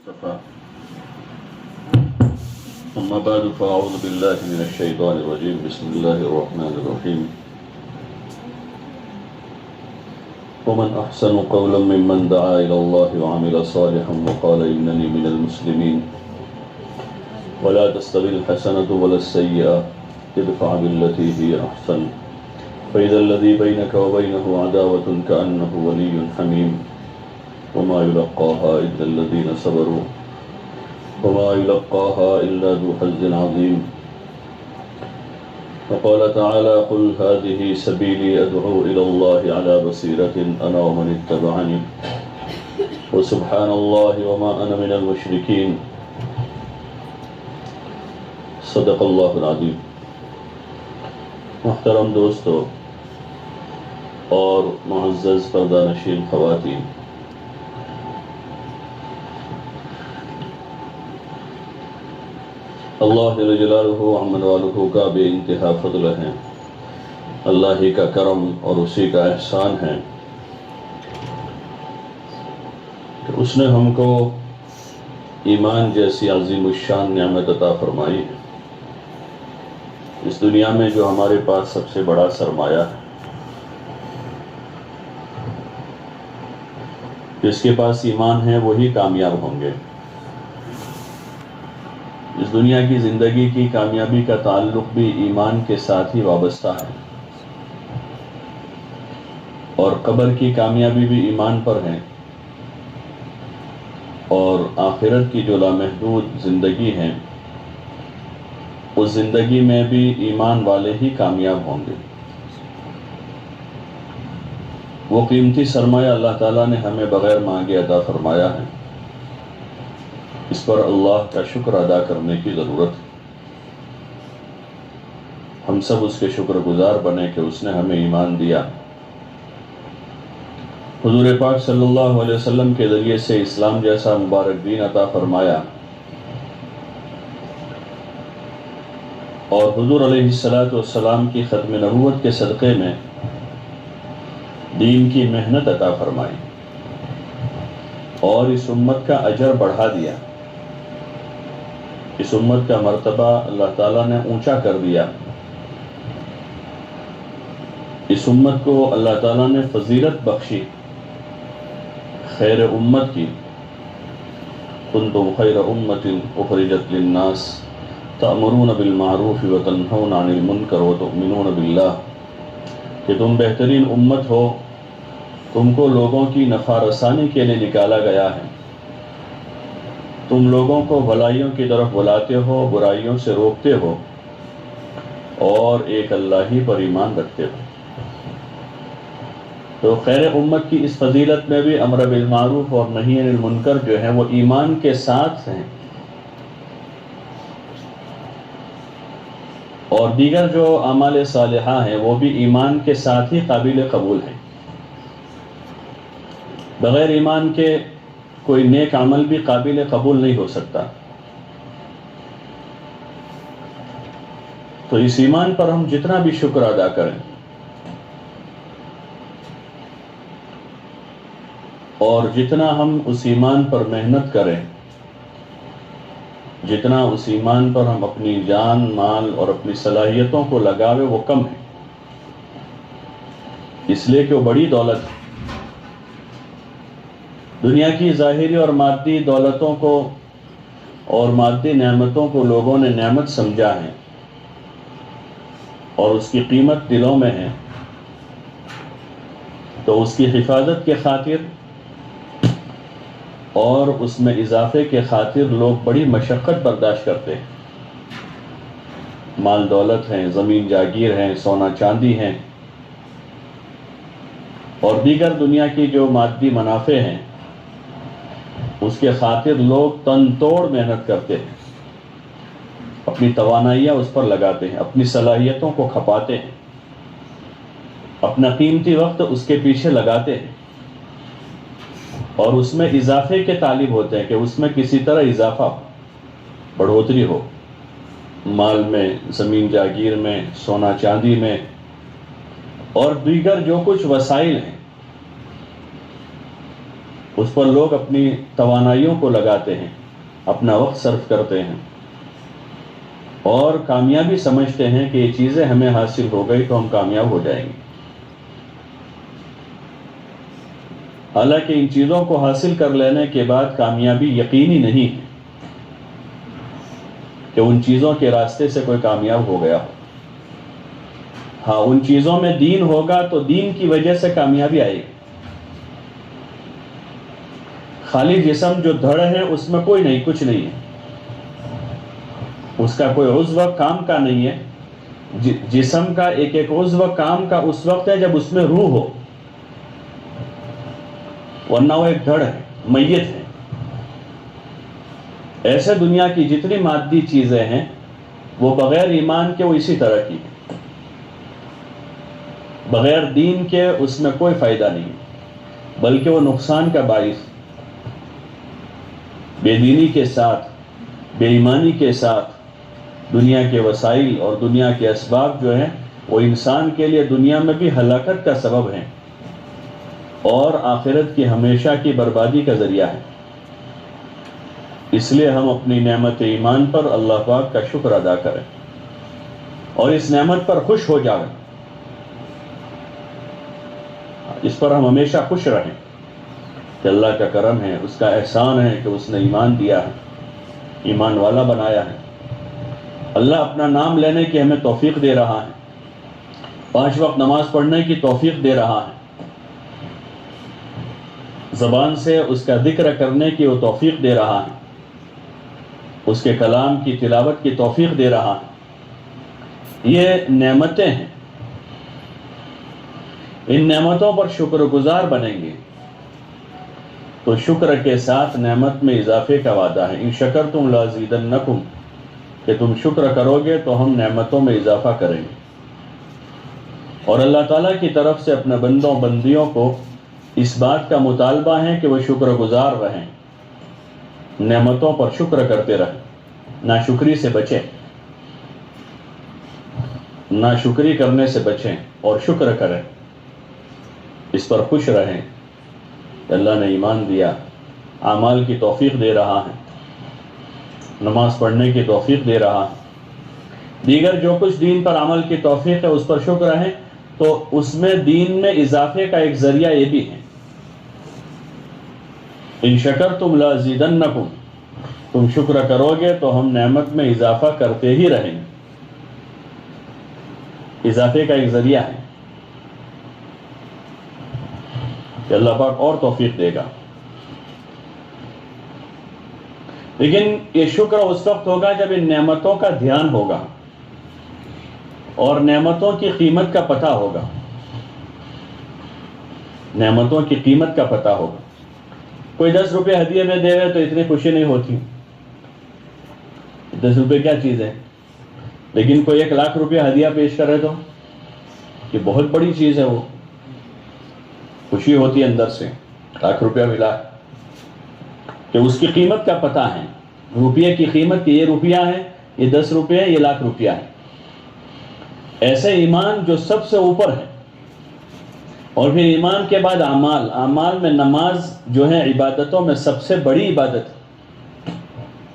المصطفى أما بعد فأعوذ بالله من الشيطان الرجيم بسم الله الرحمن الرحيم ومن أحسن قولا ممن دعا إلى الله وعمل صالحا وقال إنني من المسلمين ولا تستوي الحسنة ولا السيئة ادفع بالتي هي أحسن فإذا الذي بينك وبينه عداوة كأنه ولي حميم وما يلقاها إلا الذين صبروا وما يلقاها إلا ذو حظ عظيم وقال تعالى قل هذه سبيلي أدعو إلى الله على بصيرة أنا ومن اتبعني وسبحان الله وما أنا من المشركين صدق اللہ العظیم. محترم دوستو اور معزز پردہ نشین خواتین، اللہ جل جلالہ عمن والہ کا بے انتہا فضل ہے، اللہ ہی کا کرم اور اسی کا احسان ہے کہ اس نے ہم کو ایمان جیسی عظیم الشان نعمت عطا فرمائی ہے. اس دنیا میں جو ہمارے پاس سب سے بڑا سرمایہ ہے، جس کے پاس ایمان ہے وہی کامیاب ہوں گے. اس دنیا کی زندگی کی کامیابی کا تعلق بھی ایمان کے ساتھ ہی وابستہ ہے، اور قبر کی کامیابی بھی ایمان پر ہے، اور آخرت کی جو لامحدود زندگی ہے اس زندگی میں بھی ایمان والے ہی کامیاب ہوں گے. وہ قیمتی سرمایہ اللہ تعالیٰ نے ہمیں بغیر مانگے عطا فرمایا ہے، اس پر اللہ کا شکر ادا کرنے کی ضرورت ہے. ہم سب اس کے شکر گزار بنے کہ اس نے ہمیں ایمان دیا، حضور پاک صلی اللہ علیہ وسلم کے ذریعے سے اسلام جیسا مبارک دین عطا فرمایا، اور حضور علیہ السلام کی ختم نبوت کے صدقے میں دین کی محنت عطا فرمائی، اور اس امت کا اجر بڑھا دیا. اس امت کا مرتبہ اللہ تعالیٰ نے اونچا کر دیا. اس امت کو اللہ تعالیٰ نے فضیلت بخشی، خیر امت کی. کنتم خیر امت اخرجت للناس تأمرون بالمعروف وتنہون عن المنکر وتؤمنون باللہ، کہ تم بہترین امت ہو، تم کو لوگوں کی نفع رسانی کے لیے نکالا گیا ہے. تم لوگوں کو بھلائیوں کی طرف بلاتے ہو، برائیوں سے روکتے ہو، اور ایک اللہ ہی پر ایمان رکھتے ہو. تو خیر امت کی اس فضیلت میں بھی امر بالمعروف اور نہی عن المنکر جو ہے وہ ایمان کے ساتھ ہیں، اور دیگر جو اعمال صالحہ ہیں وہ بھی ایمان کے ساتھ ہی قابل قبول ہیں. بغیر ایمان کے کوئی نیک عمل بھی قابل قبول نہیں ہو سکتا. تو اس ایمان پر ہم جتنا بھی شکر ادا کریں اور جتنا ہم اس ایمان پر محنت کریں، جتنا اس ایمان پر ہم اپنی جان، مال اور اپنی صلاحیتوں کو لگاوے وہ کم ہے، اس لیے کہ وہ بڑی دولت ہے. دنیا کی ظاہری اور مادی دولتوں کو اور مادی نعمتوں کو لوگوں نے نعمت سمجھا ہے، اور اس کی قیمت دلوں میں ہے. تو اس کی حفاظت کے خاطر اور اس میں اضافے کے خاطر لوگ بڑی مشقت برداشت کرتے ہیں. مال دولت ہیں، زمین جاگیر ہیں، سونا چاندی ہیں، اور دیگر دنیا کی جو مادی منافع ہیں اس کے خاطر لوگ تن توڑ محنت کرتے ہیں، اپنی توانائیاں اس پر لگاتے ہیں، اپنی صلاحیتوں کو کھپاتے ہیں، اپنا قیمتی وقت اس کے پیچھے لگاتے ہیں، اور اس میں اضافے کے طالب ہوتے ہیں کہ اس میں کسی طرح اضافہ ہو، بڑھوتری ہو، مال میں، زمین جاگیر میں، سونا چاندی میں، اور دیگر جو کچھ وسائل ہیں اس پر لوگ اپنی توانائیوں کو لگاتے ہیں، اپنا وقت صرف کرتے ہیں اور کامیابی سمجھتے ہیں کہ یہ چیزیں ہمیں حاصل ہو گئی تو ہم کامیاب ہو جائیں گے۔ حالانکہ ان چیزوں کو حاصل کر لینے کے بعد کامیابی یقینی نہیں ہے کہ ان چیزوں کے راستے سے کوئی کامیاب ہو گیا ہو۔ ہاں، ان چیزوں میں دین ہوگا تو دین کی وجہ سے کامیابی آئے گی۔ خالی جسم جو دھڑ ہے اس میں کوئی نہیں، کچھ نہیں ہے، اس کا کوئی عضو کام کا نہیں ہے۔ جسم کا ایک ایک عضو کام کا اس وقت ہے جب اس میں روح ہو، ورنہ وہ ایک دھڑ ہے، میت ہے۔ ایسے دنیا کی جتنی مادی چیزیں ہیں وہ بغیر ایمان کے وہ اسی طرح کی ہیں، بغیر دین کے اس میں کوئی فائدہ نہیں، بلکہ وہ نقصان کا باعث۔ بے دینی کے ساتھ، بے ایمانی کے ساتھ دنیا کے وسائل اور دنیا کے اسباب جو ہیں وہ انسان کے لیے دنیا میں بھی ہلاکت کا سبب ہیں اور آخرت کی ہمیشہ کی بربادی کا ذریعہ ہے۔ اس لیے ہم اپنی نعمت ایمان پر اللہ پاک کا شکر ادا کریں اور اس نعمت پر خوش ہو جائیں، اس پر ہم ہمیشہ خوش رہیں کہ اللہ کا کرم ہے، اس کا احسان ہے کہ اس نے ایمان دیا ہے، ایمان والا بنایا ہے۔ اللہ اپنا نام لینے کی ہمیں توفیق دے رہا ہے، 5 وقت نماز پڑھنے کی توفیق دے رہا ہے، زبان سے اس کا ذکر کرنے کی وہ توفیق دے رہا ہے، اس کے کلام کی تلاوت کی توفیق دے رہا ہے۔ یہ نعمتیں ہیں، ان نعمتوں پر شکر گزار بنیں گے تو شکر کے ساتھ نعمت میں اضافے کا وعدہ ہے۔ ان شکرتم لازیدنکم، کہ تم شکر کرو گے تو ہم نعمتوں میں اضافہ کریں گے۔ اور اللہ تعالیٰ کی طرف سے اپنے بندوں بندیوں کو اس بات کا مطالبہ ہے کہ وہ شکر گزار رہیں، نعمتوں پر شکر کرتے رہیں، ناشکری سے بچیں، ناشکری کرنے سے بچیں اور شکر کریں، اس پر خوش رہیں کہ اللہ نے ایمان دیا، اعمال کی توفیق دے رہا ہے، نماز پڑھنے کی توفیق دے رہا ہے، دیگر جو کچھ دین پر عمل کی توفیق ہے اس پر شکر ہے، تو اس میں دین میں اضافے کا ایک ذریعہ یہ بھی ہے۔ ان شکرتم لازیدنکم، تم شکر کرو گے تو ہم نعمت میں اضافہ کرتے ہی رہیں گے، اضافے کا ایک ذریعہ ہے کہ اللہ پاک اور توفیق دے گا۔ لیکن یہ شکر اس وقت ہوگا جب ان نعمتوں کا دھیان ہوگا اور نعمتوں کی قیمت کا پتہ ہوگا، نعمتوں کی قیمت کا پتہ ہوگا۔ کوئی 10 روپے ہدیے میں دے رہے تو اتنی خوشی نہیں ہوتی، 10 روپے کیا چیز ہے، لیکن کوئی 1 لاکھ روپے ہدیہ پیش کرے تو یہ بہت بڑی چیز ہے، وہ خوشی ہوتی ہے اندر سے، 1 لاکھ روپیہ ملا کہ اس کی قیمت کا پتہ ہے، روپیے کی قیمت، کہ یہ روپیہ ہے، یہ 10 روپے ہے، یہ لاکھ روپیہ ہے۔ ایسے ایمان جو سب سے اوپر ہے، اور پھر ایمان کے بعد اعمال، اعمال میں نماز جو ہے عبادتوں میں سب سے بڑی عبادت ہے۔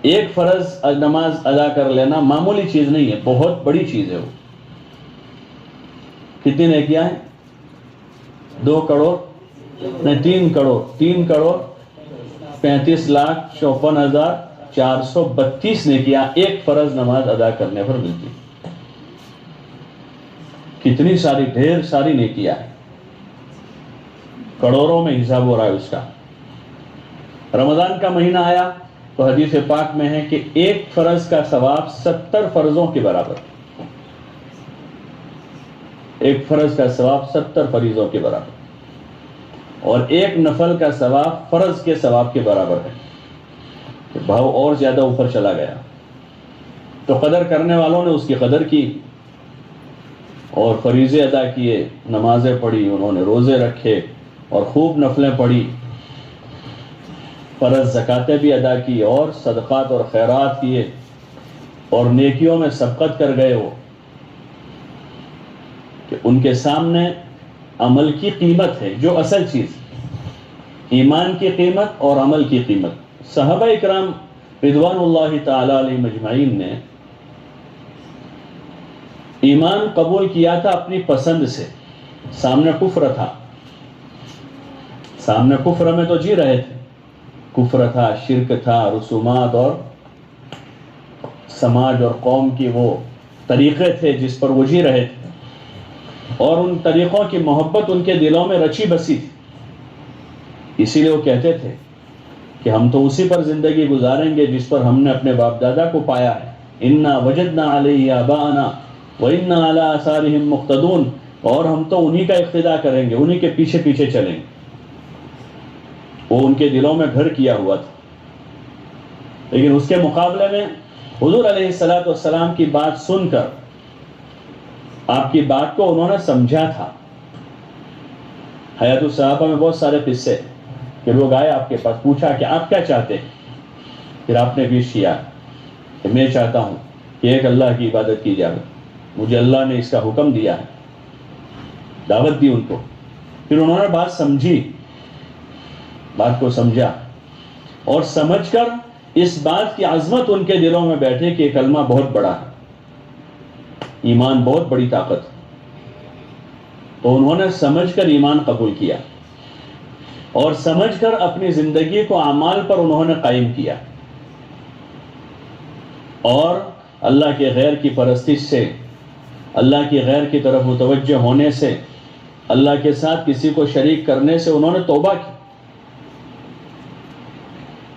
ایک فرض نماز ادا کر لینا معمولی چیز نہیں ہے، بہت بڑی چیز ہے وہ۔ کتنی نیکیاں ہیں؟ 2 کروڑ نہیں 3 کروڑ 35,54,432 نیکیاں ایک فرض نماز ادا کرنے پر ملتی۔ کتنی ساری، ڈھیر ساری نیکیاں ہیں، کروڑوں میں حساب ہو رہا ہے اس کا۔ رمضان کا مہینہ آیا تو حدیث پاک میں ہے کہ ایک فرض کا ثواب 70 فرضوں کے برابر، ایک فرض کا ثواب 70 فریضوں کے برابر، اور ایک نفل کا ثواب فرض کے ثواب کے برابر ہے، کہ بھاؤ اور زیادہ اوپر چلا گیا۔ تو قدر کرنے والوں نے اس کی قدر کی اور فریضے ادا کیے، نمازیں پڑھی، انہوں نے روزے رکھے اور خوب نفلیں پڑھی، فرض زکاتیں بھی ادا کی اور صدقات اور خیرات کیے اور نیکیوں میں سبقت کر گئے وہ، کہ ان کے سامنے عمل کی قیمت ہے جو اصل چیز، ایمان کی قیمت اور عمل کی قیمت۔ صحابہ اکرام رضوان اللہ تعالی علیہم اجمعین نے ایمان قبول کیا تھا اپنی پسند سے، سامنے کفر تھا، سامنے کفر میں تو جی رہے تھے، کفر تھا، شرک تھا، رسومات اور سماج اور قوم کی وہ طریقے تھے جس پر وہ جی رہے تھے، اور ان طریقوں کی محبت ان کے دلوں میں رچی بسی تھی۔ اسی لیے وہ کہتے تھے کہ ہم تو اسی پر زندگی گزاریں گے جس پر ہم نے اپنے باپ دادا کو پایا ہے، انا وجدنا علیہ آباءنا وَإِنَّا عَلَىٰ آثَارِهِمْ مُقْتَدُونَ، اور ہم تو انہی کا اقتداء کریں گے، انہی کے پیچھے پیچھے چلیں گے۔ وہ ان کے دلوں میں گھر کیا ہوا تھا، لیکن اس کے مقابلے میں حضور علیہ السلام کی بات سن کر آپ کی بات کو انہوں نے سمجھا تھا۔ حیات الصحابہ میں بہت سارے قصے کہ لوگ آئے آپ کے پاس، پوچھا کہ آپ کیا چاہتے ہیں، پھر آپ نے پیش کیا کہ میں چاہتا ہوں کہ ایک اللہ کی عبادت کی جائے، مجھے اللہ نے اس کا حکم دیا ہے، دعوت دی ان کو۔ پھر انہوں نے بات سمجھی، بات کو سمجھا، اور سمجھ کر اس بات کی عظمت ان کے دلوں میں بیٹھے کہ یہ کلمہ بہت بڑا ہے، ایمان بہت بڑی طاقت ہے، تو انہوں نے سمجھ کر ایمان قبول کیا، اور سمجھ کر اپنی زندگی کو اعمال پر انہوں نے قائم کیا، اور اللہ کے غیر کی پرستش سے، اللہ کی غیر کی طرف متوجہ ہونے سے، اللہ کے ساتھ کسی کو شریک کرنے سے انہوں نے توبہ کی۔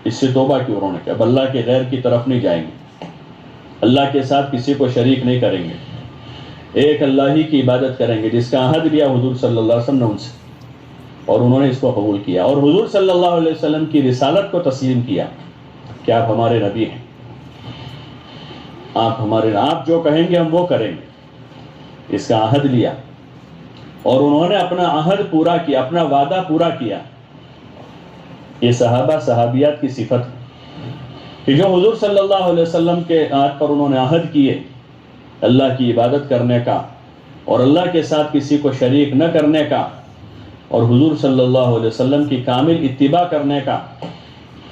اس سے توبہ کی انہوں نے کہ اب اللہ کے غیر کی طرف نہیں جائیں گے، اللہ کے ساتھ کسی کو شریک نہیں کریں گے، ایک اللہ ہی کی عبادت کریں گے، جس کا عہد لیا حضور صلی اللہ علیہ وسلم نے ان سے، اور انہوں نے اس کو قبول کیا، اور حضور صلی اللہ علیہ وسلم کی رسالت کو تسلیم کیا کہ آپ ہمارے نبی ہیں، آپ جو کہیں گے ہم وہ کریں گے، اس کا عہد لیا، اور انہوں نے اپنا عہد پورا کیا، اپنا وعدہ پورا کیا۔ یہ صحابہ صحابیات کی صفت ہے کہ جو حضور صلی اللہ علیہ وسلم کے عہد پر انہوں نے عہد کیے، اللہ کی عبادت کرنے کا اور اللہ کے ساتھ کسی کو شریک نہ کرنے کا، اور حضور صلی اللہ علیہ وسلم کی کامل اتباع کرنے کا،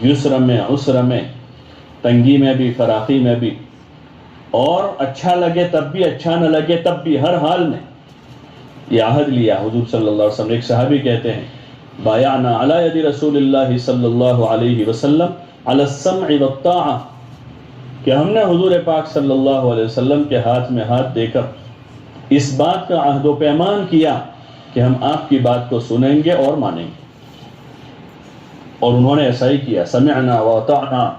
یسر میں عسر میں، تنگی میں بھی فراخی میں بھی، اور اچھا لگے تب بھی اچھا نہ لگے تب بھی، ہر حال میں یہ عہد لیا حضور صلی اللہ علیہ وسلم۔ ایک صحابی کہتے ہیں بایعنا علی ید رسول اللہ صلی اللہ علیہ وسلم علی السمع والطاعہ، کہ ہم نے حضور پاک صلی اللہ علیہ وسلم کے ہاتھ میں ہاتھ دے کر اس بات کا عہد و پیمان کیا کہ ہم آپ کی بات کو سنیں گے اور مانیں گے، اور انہوں نے ایسا ہی کیا، سمعنا واطعنا،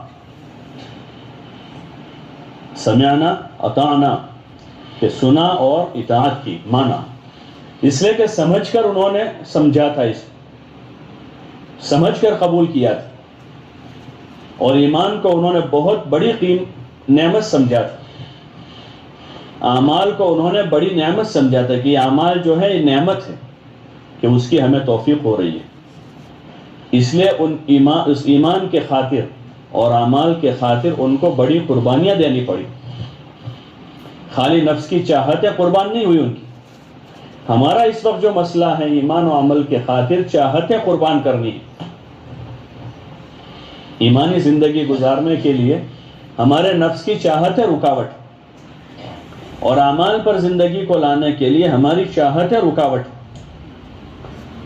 سمعنا اطعنا، کہ سنا اور اطاعت کی، مانا، اس لیے کہ سمجھ کر انہوں نے سمجھا تھا، اس سمجھ کر قبول کیا تھا، اور ایمان کو انہوں نے بہت بڑی نعمت سمجھا تھا، اعمال کو انہوں نے بڑی نعمت سمجھا تھا کہ یہ اعمال جو ہے یہ نعمت ہے کہ اس کی ہمیں توفیق ہو رہی ہے، اس لیے اس ایمان کے خاطر اور اعمال کے خاطر ان کو بڑی قربانیاں دینی پڑی، خالی نفس کی چاہتیں قربان نہیں ہوئی ان کی۔ ہمارا اس وقت جو مسئلہ ہے ایمان و عمل کے خاطر چاہتیں قربان کرنی ہے، ایمانی زندگی گزارنے کے لیے ہمارے نفس کی چاہتیں رکاوٹ، اور اعمال پر زندگی کو لانے کے لیے ہماری چاہتیں رکاوٹ۔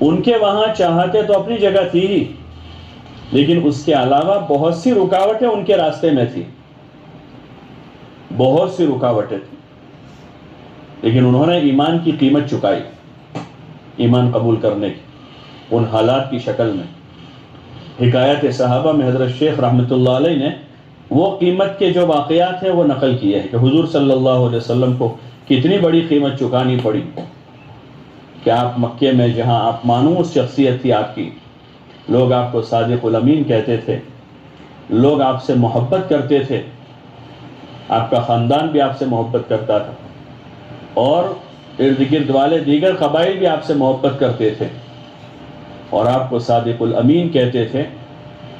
ان کے وہاں چاہتیں تو اپنی جگہ تھی ہی، لیکن اس کے علاوہ بہت سی رکاوٹیں ان کے راستے میں تھی، بہت سی رکاوٹیں تھیں، لیکن انہوں نے ایمان کی قیمت چکائی، ایمان قبول کرنے کی، ان حالات کی شکل میں۔ حکایت صحابہ میں حضرت شیخ رحمۃ اللہ علیہ نے وہ قیمت کے جو واقعات ہیں وہ نقل کیے ہیں کہ حضور صلی اللہ علیہ وسلم کو کتنی بڑی قیمت چکانی پڑی کہ آپ مکے میں، جہاں آپ مانوس شخصیت تھی آپ کی، لوگ آپ کو صادق الامین کہتے تھے، لوگ آپ سے محبت کرتے تھے، آپ کا خاندان بھی آپ سے محبت کرتا تھا، اور ارد گرد والے دیگر قبائل بھی آپ سے محبت کرتے تھے، اور آپ کو صادق الامین کہتے تھے،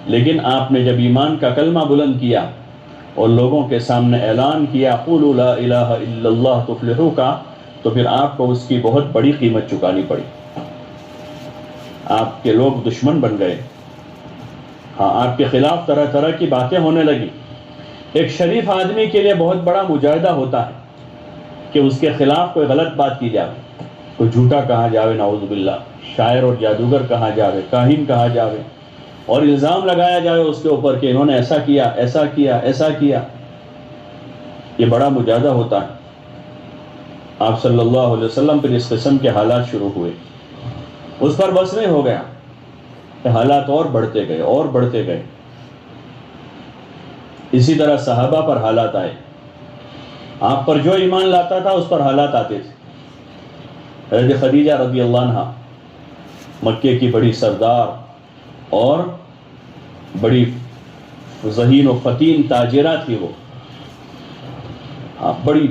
لیکن آپ نے جب ایمان کا کلمہ بلند کیا اور لوگوں کے سامنے اعلان کیا قولوا لا الہ الا اللہ تفلحوا کا، تو پھر آپ کو اس کی بہت بڑی قیمت چکانی پڑی۔ آپ کے لوگ دشمن بن گئے. ہاں، آپ کے خلاف طرح طرح کی باتیں ہونے لگی. ایک شریف آدمی کے لیے بہت بڑا مجاہدہ ہوتا ہے کہ اس کے خلاف کوئی غلط بات کی جائے، کوئی جھوٹا کہا جاوے، نعوذ باللہ، شاعر اور جادوگر کہا جاوے، کاہن کہا جاوے، اور الزام لگایا جائے اس کے اوپر کہ انہوں نے ایسا کیا، ایسا کیا، ایسا کیا. یہ بڑا مجاہدہ ہوتا ہے. آپ صلی اللہ علیہ وسلم پر اس قسم کے حالات شروع ہوئے. اس پر بس نہیں ہو گیا کہ حالات اور بڑھتے گئے اور بڑھتے گئے. اسی طرح صحابہ پر حالات آئے. آپ پر جو ایمان لاتا تھا اس پر حالات آتے تھے. حضرت خدیجہ رضی اللہ عنہ مکے کی بڑی سردار اور بڑی ذہین و فتین تاجرہ تھی. وہ بڑی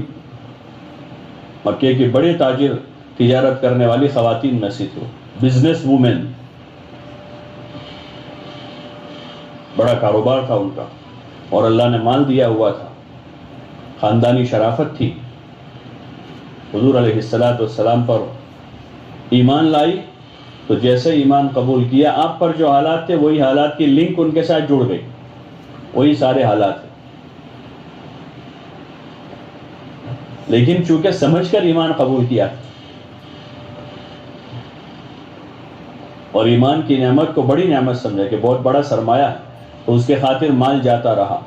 مکے کی بڑے تاجر، تجارت کرنے والی خواتین میں سے تھی. بزنس وومن، بڑا کاروبار تھا ان کا، اور اللہ نے مال دیا ہوا تھا، خاندانی شرافت تھی. حضور علیہ السلام پر ایمان لائی تو جیسے ایمان قبول کیا، آپ پر جو حالات تھے وہی حالات کی لنک ان کے ساتھ جڑ گئی، وہی سارے حالات ہیں. لیکن چونکہ سمجھ کر ایمان قبول کیا اور ایمان کی نعمت کو بڑی نعمت سمجھا کہ بہت بڑا سرمایہ ہے، تو اس کے خاطر مال جاتا رہا،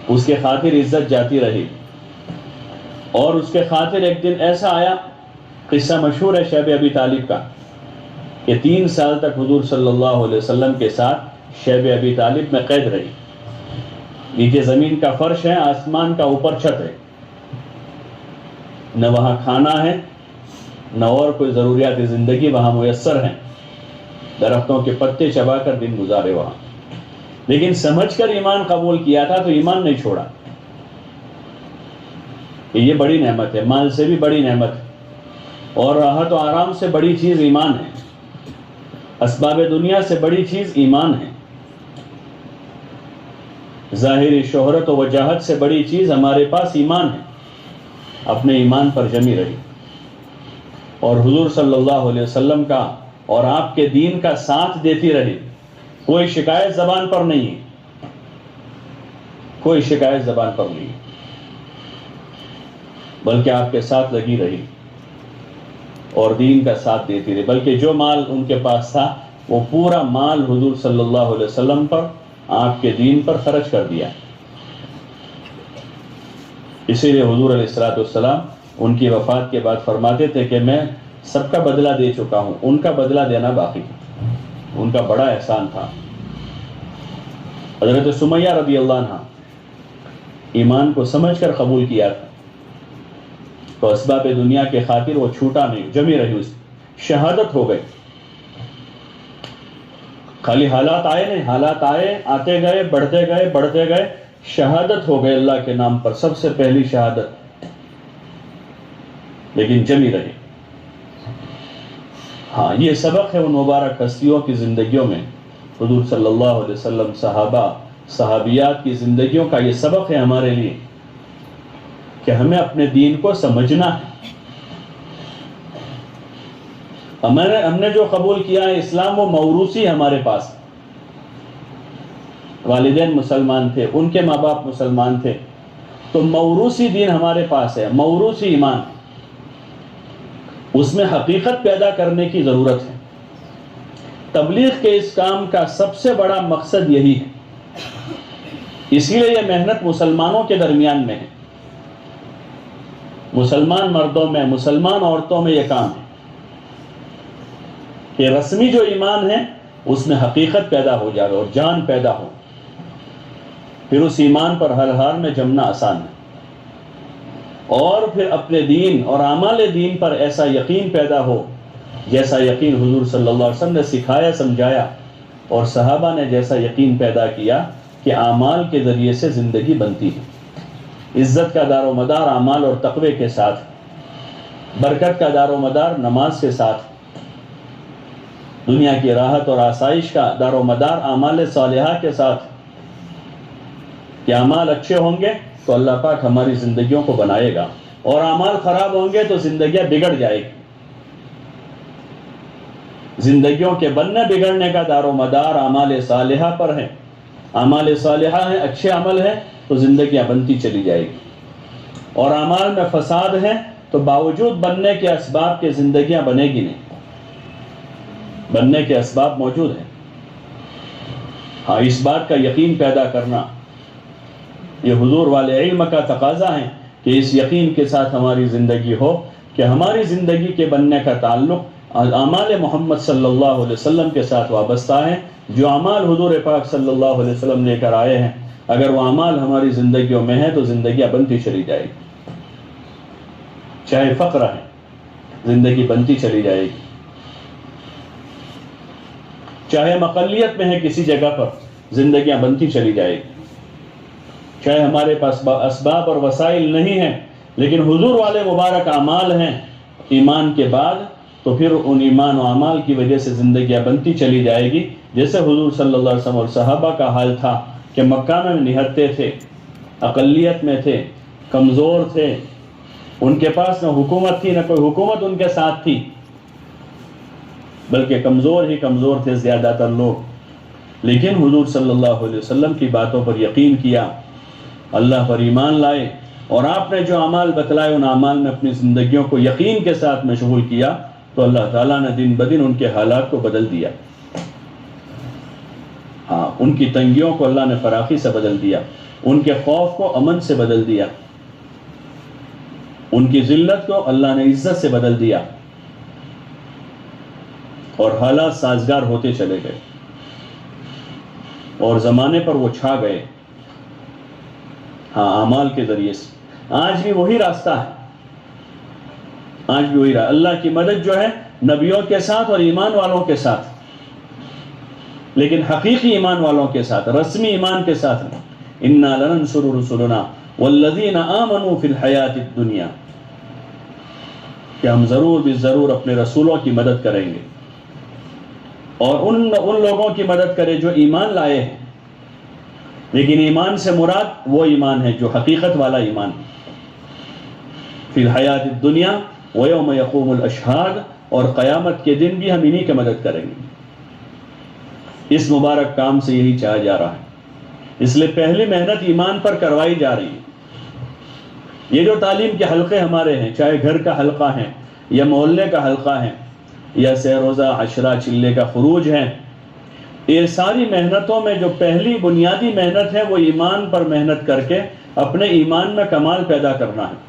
اس کے خاطر عزت جاتی رہی. اور اس کے خاطر ایک دن ایسا آیا، قصہ مشہور ہے شیب ابی طالب کا، کہ 3 سال تک حضور صلی اللہ علیہ وسلم کے ساتھ شیب ابی طالب میں قید رہی. نیچے زمین کا فرش ہے، آسمان کا اوپر چھت ہے، نہ وہاں کھانا ہے نہ اور کوئی ضروریات زندگی وہاں میسر ہیں. درختوں کے پتے چبا کر دن گزارے وہاں. لیکن سمجھ کر ایمان قبول کیا تھا تو ایمان نہیں چھوڑا. کہ یہ بڑی نعمت ہے، مال سے بھی بڑی نعمت ہے، اور راحت و آرام سے بڑی چیز ایمان ہے، اسباب دنیا سے بڑی چیز ایمان ہے، ظاہری شہرت و وجاہت سے بڑی چیز ہمارے پاس ایمان ہے. اپنے ایمان پر جمی رہی اور حضور صلی اللہ علیہ وسلم کا اور آپ کے دین کا ساتھ دیتی رہی. کوئی شکایت زبان پر نہیں ہے، کوئی شکایت زبان پر نہیں ہے، بلکہ آپ کے ساتھ لگی رہی اور دین کا ساتھ دیتی رہی. بلکہ جو مال ان کے پاس تھا وہ پورا مال حضور صلی اللہ علیہ وسلم پر، آپ کے دین پر خرچ کر دیا. اسی لیے حضور علیہ السلام ان کی وفات کے بعد فرماتے تھے کہ میں سب کا بدلہ دے چکا ہوں، ان کا بدلہ دینا باقی ہے. ان کا بڑا احسان تھا. حضرت سمیہ رضی اللہ عنہ ایمان کو سمجھ کر قبول کیا تھا تو اسباب دنیا کے خاطر وہ چھوٹا نہیں، جمی رہی. اس شہادت ہو گئی. خالی حالات آئے نہیں، حالات آئے، آتے گئے، بڑھتے گئے، بڑھتے گئے، شہادت ہو گئے اللہ کے نام پر، سب سے پہلی شہادت. لیکن جمی رہی. ہاں، یہ سبق ہے ان مبارک ہستیوں کی زندگیوں میں. حضور صلی اللہ علیہ وسلم، صحابہ، صحابیات کی زندگیوں کا یہ سبق ہے ہمارے لیے کہ ہمیں اپنے دین کو سمجھنا ہے. ہم نے جو قبول کیا ہے اسلام، وہ موروثی ہمارے پاس. والدین مسلمان تھے، ان کے ماں باپ مسلمان تھے، تو موروثی دین ہمارے پاس ہے، موروثی ایمان. اس میں حقیقت پیدا کرنے کی ضرورت ہے. تبلیغ کے اس کام کا سب سے بڑا مقصد یہی ہے. اسی لیے یہ محنت مسلمانوں کے درمیان میں ہے، مسلمان مردوں میں، مسلمان عورتوں میں یہ کام ہے کہ رسمی جو ایمان ہے اس میں حقیقت پیدا ہو جائے اور جان پیدا ہو. پھر اس ایمان پر ہر حال میں جمنا آسان ہے، اور پھر اپنے دین اور اعمال دین پر ایسا یقین پیدا ہو جیسا یقین حضور صلی اللہ علیہ وسلم نے سکھایا، سمجھایا، اور صحابہ نے جیسا یقین پیدا کیا کہ اعمال کے ذریعے سے زندگی بنتی ہے. عزت کا دار و مدار اعمال اور تقوی کے ساتھ، برکت کا دار و مدار نماز کے ساتھ، دنیا کی راحت اور آسائش کا دار و مدار اعمال صالحہ کے ساتھ. کہ اعمال اچھے ہوں گے تو اللہ پاک ہماری زندگیوں کو بنائے گا، اور اعمال خراب ہوں گے تو زندگیاں بگڑ جائے گی. زندگیوں کے بننے بگڑنے کا دار و مدار اعمال صالحہ پر ہے. اعمال صالحہ ہیں، اچھے عمل ہیں تو زندگیاں بنتی چلی جائے گی، اور اعمال میں فساد ہے تو باوجود بننے کے اسباب کے زندگیاں بنے گی نہیں. بننے کے اسباب موجود ہیں. ہاں، اس بات کا یقین پیدا کرنا یہ حضور والے علم کا تقاضا ہے کہ اس یقین کے ساتھ ہماری زندگی ہو کہ ہماری زندگی کے بننے کا تعلق اعمال محمد صلی اللہ علیہ وسلم کے ساتھ وابستہ ہے. جو اعمال حضور پاک صلی اللہ علیہ وسلم لے کر آئے ہیں، اگر وہ اعمال ہماری زندگیوں میں ہیں تو زندگیاں بنتی چلی جائے گی. چاہے فقر ہے، زندگی بنتی چلی جائے گی. چاہے ہم اقلیت میں ہیں کسی جگہ پر، زندگیاں بنتی چلی جائے گی. چاہے ہمارے پاس اسباب اور وسائل نہیں ہیں لیکن حضور والے مبارک اعمال ہیں ایمان کے بعد، تو پھر ان ایمان و اعمال کی وجہ سے زندگیاں بنتی چلی جائے گی. جیسے حضور صلی اللہ علیہ وسلم اور صحابہ کا حال تھا کہ مکہ میں نہتے تھے، اقلیت میں تھے، کمزور تھے، ان کے پاس نہ حکومت تھی، نہ کوئی حکومت ان کے ساتھ تھی، بلکہ کمزور ہی کمزور تھے زیادہ تر لوگ. لیکن حضور صلی اللہ علیہ وسلم کی باتوں پر یقین کیا، اللہ پر ایمان لائے، اور آپ نے جو اعمال بتلائے ان اعمال میں اپنی زندگیوں کو یقین کے ساتھ مشغول کیا تو اللہ تعالیٰ نے دن بدن ان کے حالات کو بدل دیا. ہاں، ان کی تنگیوں کو اللہ نے فراخی سے بدل دیا، ان کے خوف کو امن سے بدل دیا، ان کی ذلت کو اللہ نے عزت سے بدل دیا، اور حالات سازگار ہوتے چلے گئے اور زمانے پر وہ چھا گئے. ہاں، اعمال کے ذریعے سے. آج بھی وہی راستہ ہے، آج بھی وہی اللہ کی مدد جو ہے نبیوں کے ساتھ اور ایمان والوں کے ساتھ، لیکن حقیقی ایمان والوں کے ساتھ، رسمی ایمان کے ساتھ نہیں. اِنَّا لَنَنْصُرُ رُسُلُنَا وَالَّذِينَ آمَنُوا فِي الْحَيَاةِ الدُّنْيَا، کہ ہم ضرور بھی ضرور اپنے رسولوں کی مدد کریں گے، اور ان لوگوں کی مدد کرے جو ایمان لائے ہیں. لیکن ایمان سے مراد وہ ایمان ہے جو حقیقت والا ایمان ہے. فی الحیات الدنیا ویوم یقوم الاشہاد، اور قیامت کے دن بھی ہم انہی کی مدد کریں گے. اس مبارک کام سے یہی چاہا جا رہا ہے، اس لیے پہلی محنت ایمان پر کروائی جا رہی ہے. یہ جو تعلیم کے حلقے ہمارے ہیں، چاہے گھر کا حلقہ ہے یا محلے کا حلقہ ہے یا سہ روزہ عشرہ چلے کا خروج ہے، یہ ساری محنتوں میں جو پہلی بنیادی محنت ہے وہ ایمان پر محنت کر کے اپنے ایمان میں کمال پیدا کرنا ہے،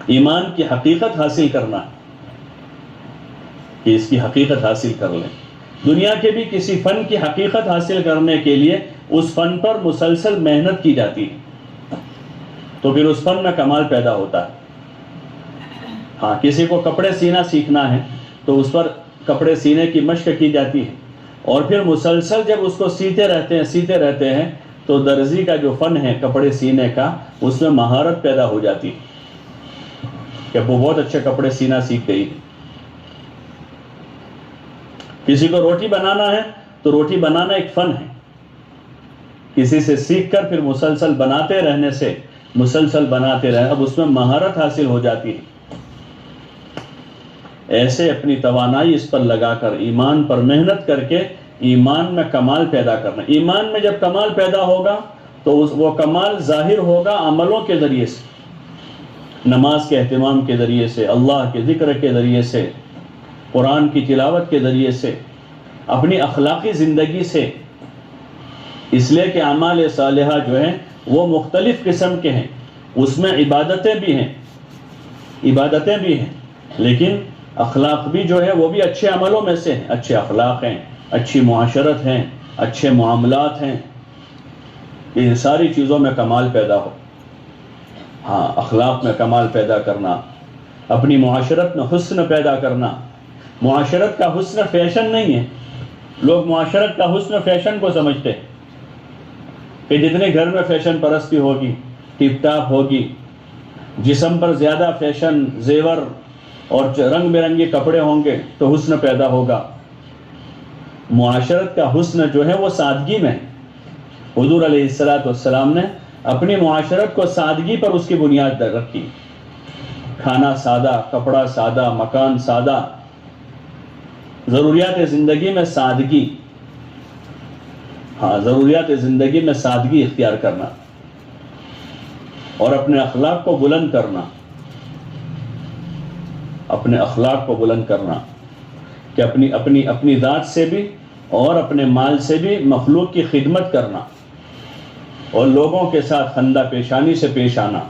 ایمان کی حقیقت حاصل کرنا ہے، کہ اس کی حقیقت حاصل کر لیں. دنیا کے بھی کسی فن کی حقیقت حاصل کرنے کے لیے اس فن پر مسلسل محنت کی جاتی ہے، تو پھر اس فن میں کمال پیدا ہوتا ہے. ہاں، کسی کو کپڑے سینا سیکھنا ہے تو اس پر کپڑے سینے کی مشق کی جاتی ہے، اور پھر مسلسل جب اس کو سیتے رہتے ہیں تو درزی کا جو فن ہے کپڑے سینے کا، اس میں مہارت پیدا ہو جاتی ہے کہ وہ بہت اچھے کپڑے سینا سیکھ گئی. کسی کو روٹی بنانا ہے تو روٹی بنانا ایک فن ہے، کسی سے سیکھ کر پھر مسلسل بناتے رہے، اب اس میں مہارت حاصل ہو جاتی ہے. ایسے اپنی توانائی اس پر لگا کر ایمان پر محنت کر کے ایمان میں کمال پیدا کرنا. ایمان میں جب کمال پیدا ہوگا تو وہ کمال ظاہر ہوگا عملوں کے ذریعے سے، نماز کے اہتمام کے ذریعے سے، اللہ کے ذکر کے ذریعے سے، قرآن کی تلاوت کے ذریعے سے، اپنی اخلاقی زندگی سے. اس لیے کہ اعمال صالحہ جو ہیں وہ مختلف قسم کے ہیں، اس میں عبادتیں بھی ہیں لیکن اخلاق بھی جو ہے وہ بھی اچھے عملوں میں سے ہیں. اچھے اخلاق ہیں، اچھی معاشرت ہیں، اچھے معاملات ہیں، ان ساری چیزوں میں کمال پیدا ہو. ہاں، اخلاق میں کمال پیدا کرنا، اپنی معاشرت میں حسن پیدا کرنا. معاشرت کا حسن فیشن نہیں ہے. لوگ معاشرت کا حسن فیشن کو سمجھتے ہیں کہ جتنے گھر میں فیشن پرستی ہوگی، ٹپ ٹاپ ہوگی، جسم پر زیادہ فیشن، زیور اور رنگ برنگے کپڑے ہوں گے تو حسن پیدا ہوگا. معاشرت کا حسن جو ہے وہ سادگی میں ہے. حضور علیہ السلام نے اپنی معاشرت کو سادگی پر اس کی بنیاد رکھی. کھانا سادہ، کپڑا سادہ، مکان سادہ، ضروریات زندگی میں سادگی، ہاں ضروریات زندگی میں سادگی اختیار کرنا اور اپنے اخلاق کو بلند کرنا، اپنے اخلاق کو بلند کرنا کہ اپنی ذات سے بھی اور اپنے مال سے بھی مخلوق کی خدمت کرنا اور لوگوں کے ساتھ خندہ پیشانی سے پیش آنا،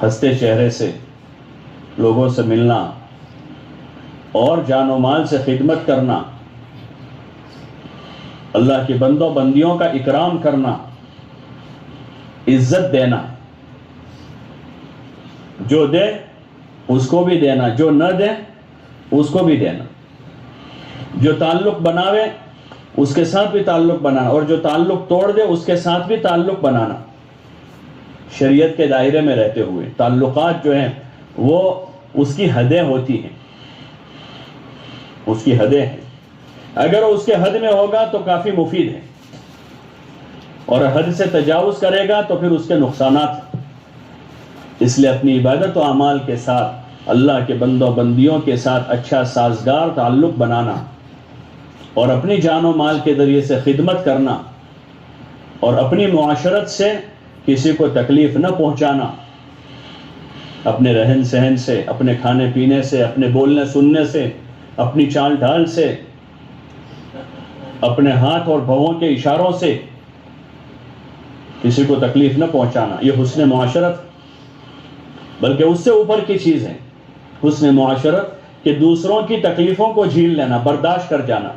ہنستے چہرے سے لوگوں سے ملنا اور جان و مال سے خدمت کرنا، اللہ کے بندوں بندیوں کا اکرام کرنا، عزت دینا، جو دے اس کو بھی دینا، جو نہ دے اس کو بھی دینا، جو تعلق بناوے اس کے ساتھ بھی تعلق بنانا اور جو تعلق توڑ دے اس کے ساتھ بھی تعلق بنانا، شریعت کے دائرے میں رہتے ہوئے۔ تعلقات جو ہیں وہ اس کی حدیں ہوتی ہیں، اس کی حدیں ہیں، اگر وہ اس کے حد میں ہوگا تو کافی مفید ہے اور حد سے تجاوز کرے گا تو پھر اس کے نقصانات ہیں۔ اس لیے اپنی عبادت و اعمال کے ساتھ اللہ کے بندوں بندیوں کے ساتھ اچھا سازگار تعلق بنانا اور اپنی جان و مال کے ذریعے سے خدمت کرنا اور اپنی معاشرت سے کسی کو تکلیف نہ پہنچانا، اپنے رہن سہن سے، اپنے کھانے پینے سے، اپنے بولنے سننے سے، اپنی چال ڈھال سے، اپنے ہاتھ اور بھووں کے اشاروں سے کسی کو تکلیف نہ پہنچانا، یہ حسن معاشرت، بلکہ اس سے اوپر کی چیز ہے حسن معاشرت کہ دوسروں کی تکلیفوں کو جھیل لینا، برداشت کر جانا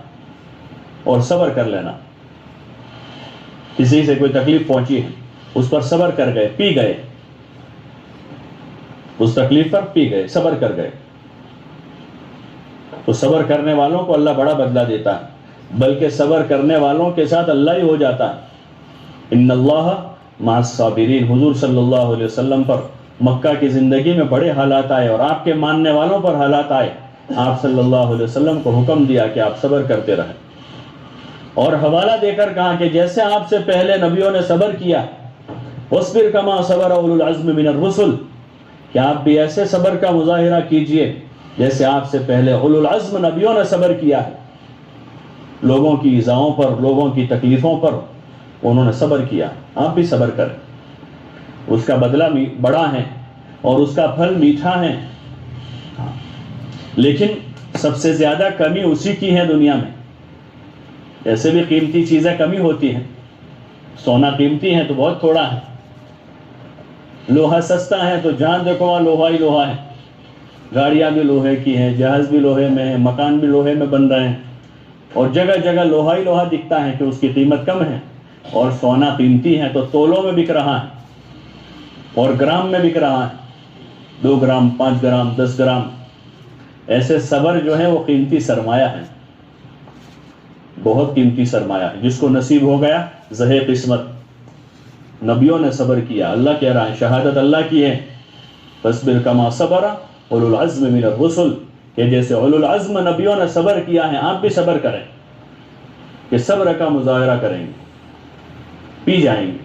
اور صبر کر لینا۔ کسی سے کوئی تکلیف پہنچی ہے، اس پر صبر کر گئے، پی گئے، اس تکلیف پر پی گئے، صبر کر گئے، تو صبر کرنے والوں کو اللہ بڑا بدلہ دیتا ہے، بلکہ صبر کرنے والوں کے ساتھ اللہ ہی ہو جاتا ہے۔ ان اللہ مع الصابرین، حضور صلی اللہ علیہ وسلم پر مکہ کی زندگی میں بڑے حالات آئے اور آپ کے ماننے والوں پر حالات آئے، آپ صلی اللہ علیہ وسلم کو حکم دیا کہ آپ صبر کرتے رہیں اور حوالہ دے کر کہا کہ جیسے آپ سے پہلے نبیوں نے صبر کیا، وَاصْبِرْ كَمَا صَبَرَ أُولُو الْعَزْمِ مِنَ الرُّسُلِ، کہ آپ بھی ایسے صبر کا مظاہرہ کیجئے جیسے آپ سے پہلے اولو العزم نبیوں نے صبر کیا ہے۔ لوگوں کی ایذاؤں پر، لوگوں کی تکلیفوں پر انہوں نے صبر کیا، آپ بھی صبر کریں، اس کا بدلہ بڑا ہے اور اس کا پھل میٹھا ہے۔ لیکن سب سے زیادہ کمی اسی کی ہے دنیا میں۔ ایسے بھی قیمتی چیزیں کمی ہوتی ہیں، سونا قیمتی ہے تو بہت تھوڑا ہے، لوہا سستا ہے تو جہاں دیکھو وہاں لوہا ہی لوہا ہے، گاڑیاں بھی لوہے کی ہیں، جہاز بھی لوہے میں ہے، مکان بھی لوہے میں بن رہے ہیں اور جگہ جگہ لوہا ہی لوہا دکھتا ہے کہ اس کی قیمت کم ہے، اور سونا قیمتی ہے تو تولوں میں بک رہا ہے اور گرام میں بک رہا ہے، 2 گرام، 5 گرام، 10 گرام۔ ایسے صبر جو ہے وہ قیمتی سرمایہ ہے، بہت قیمتی سرمایہ ہے، جس کو نصیب ہو گیا زہے قسمت۔ نبیوں نے صبر کیا، اللہ کہہ رہا ہے، شہادت اللہ کی ہے، فاصبر کما صبر اولو العزم من الرسل، کہ جیسے اولو العزم نبیوں نے صبر کیا ہے آپ بھی صبر کریں، کہ صبر کا مظاہرہ کریں گے، پی جائیں گے۔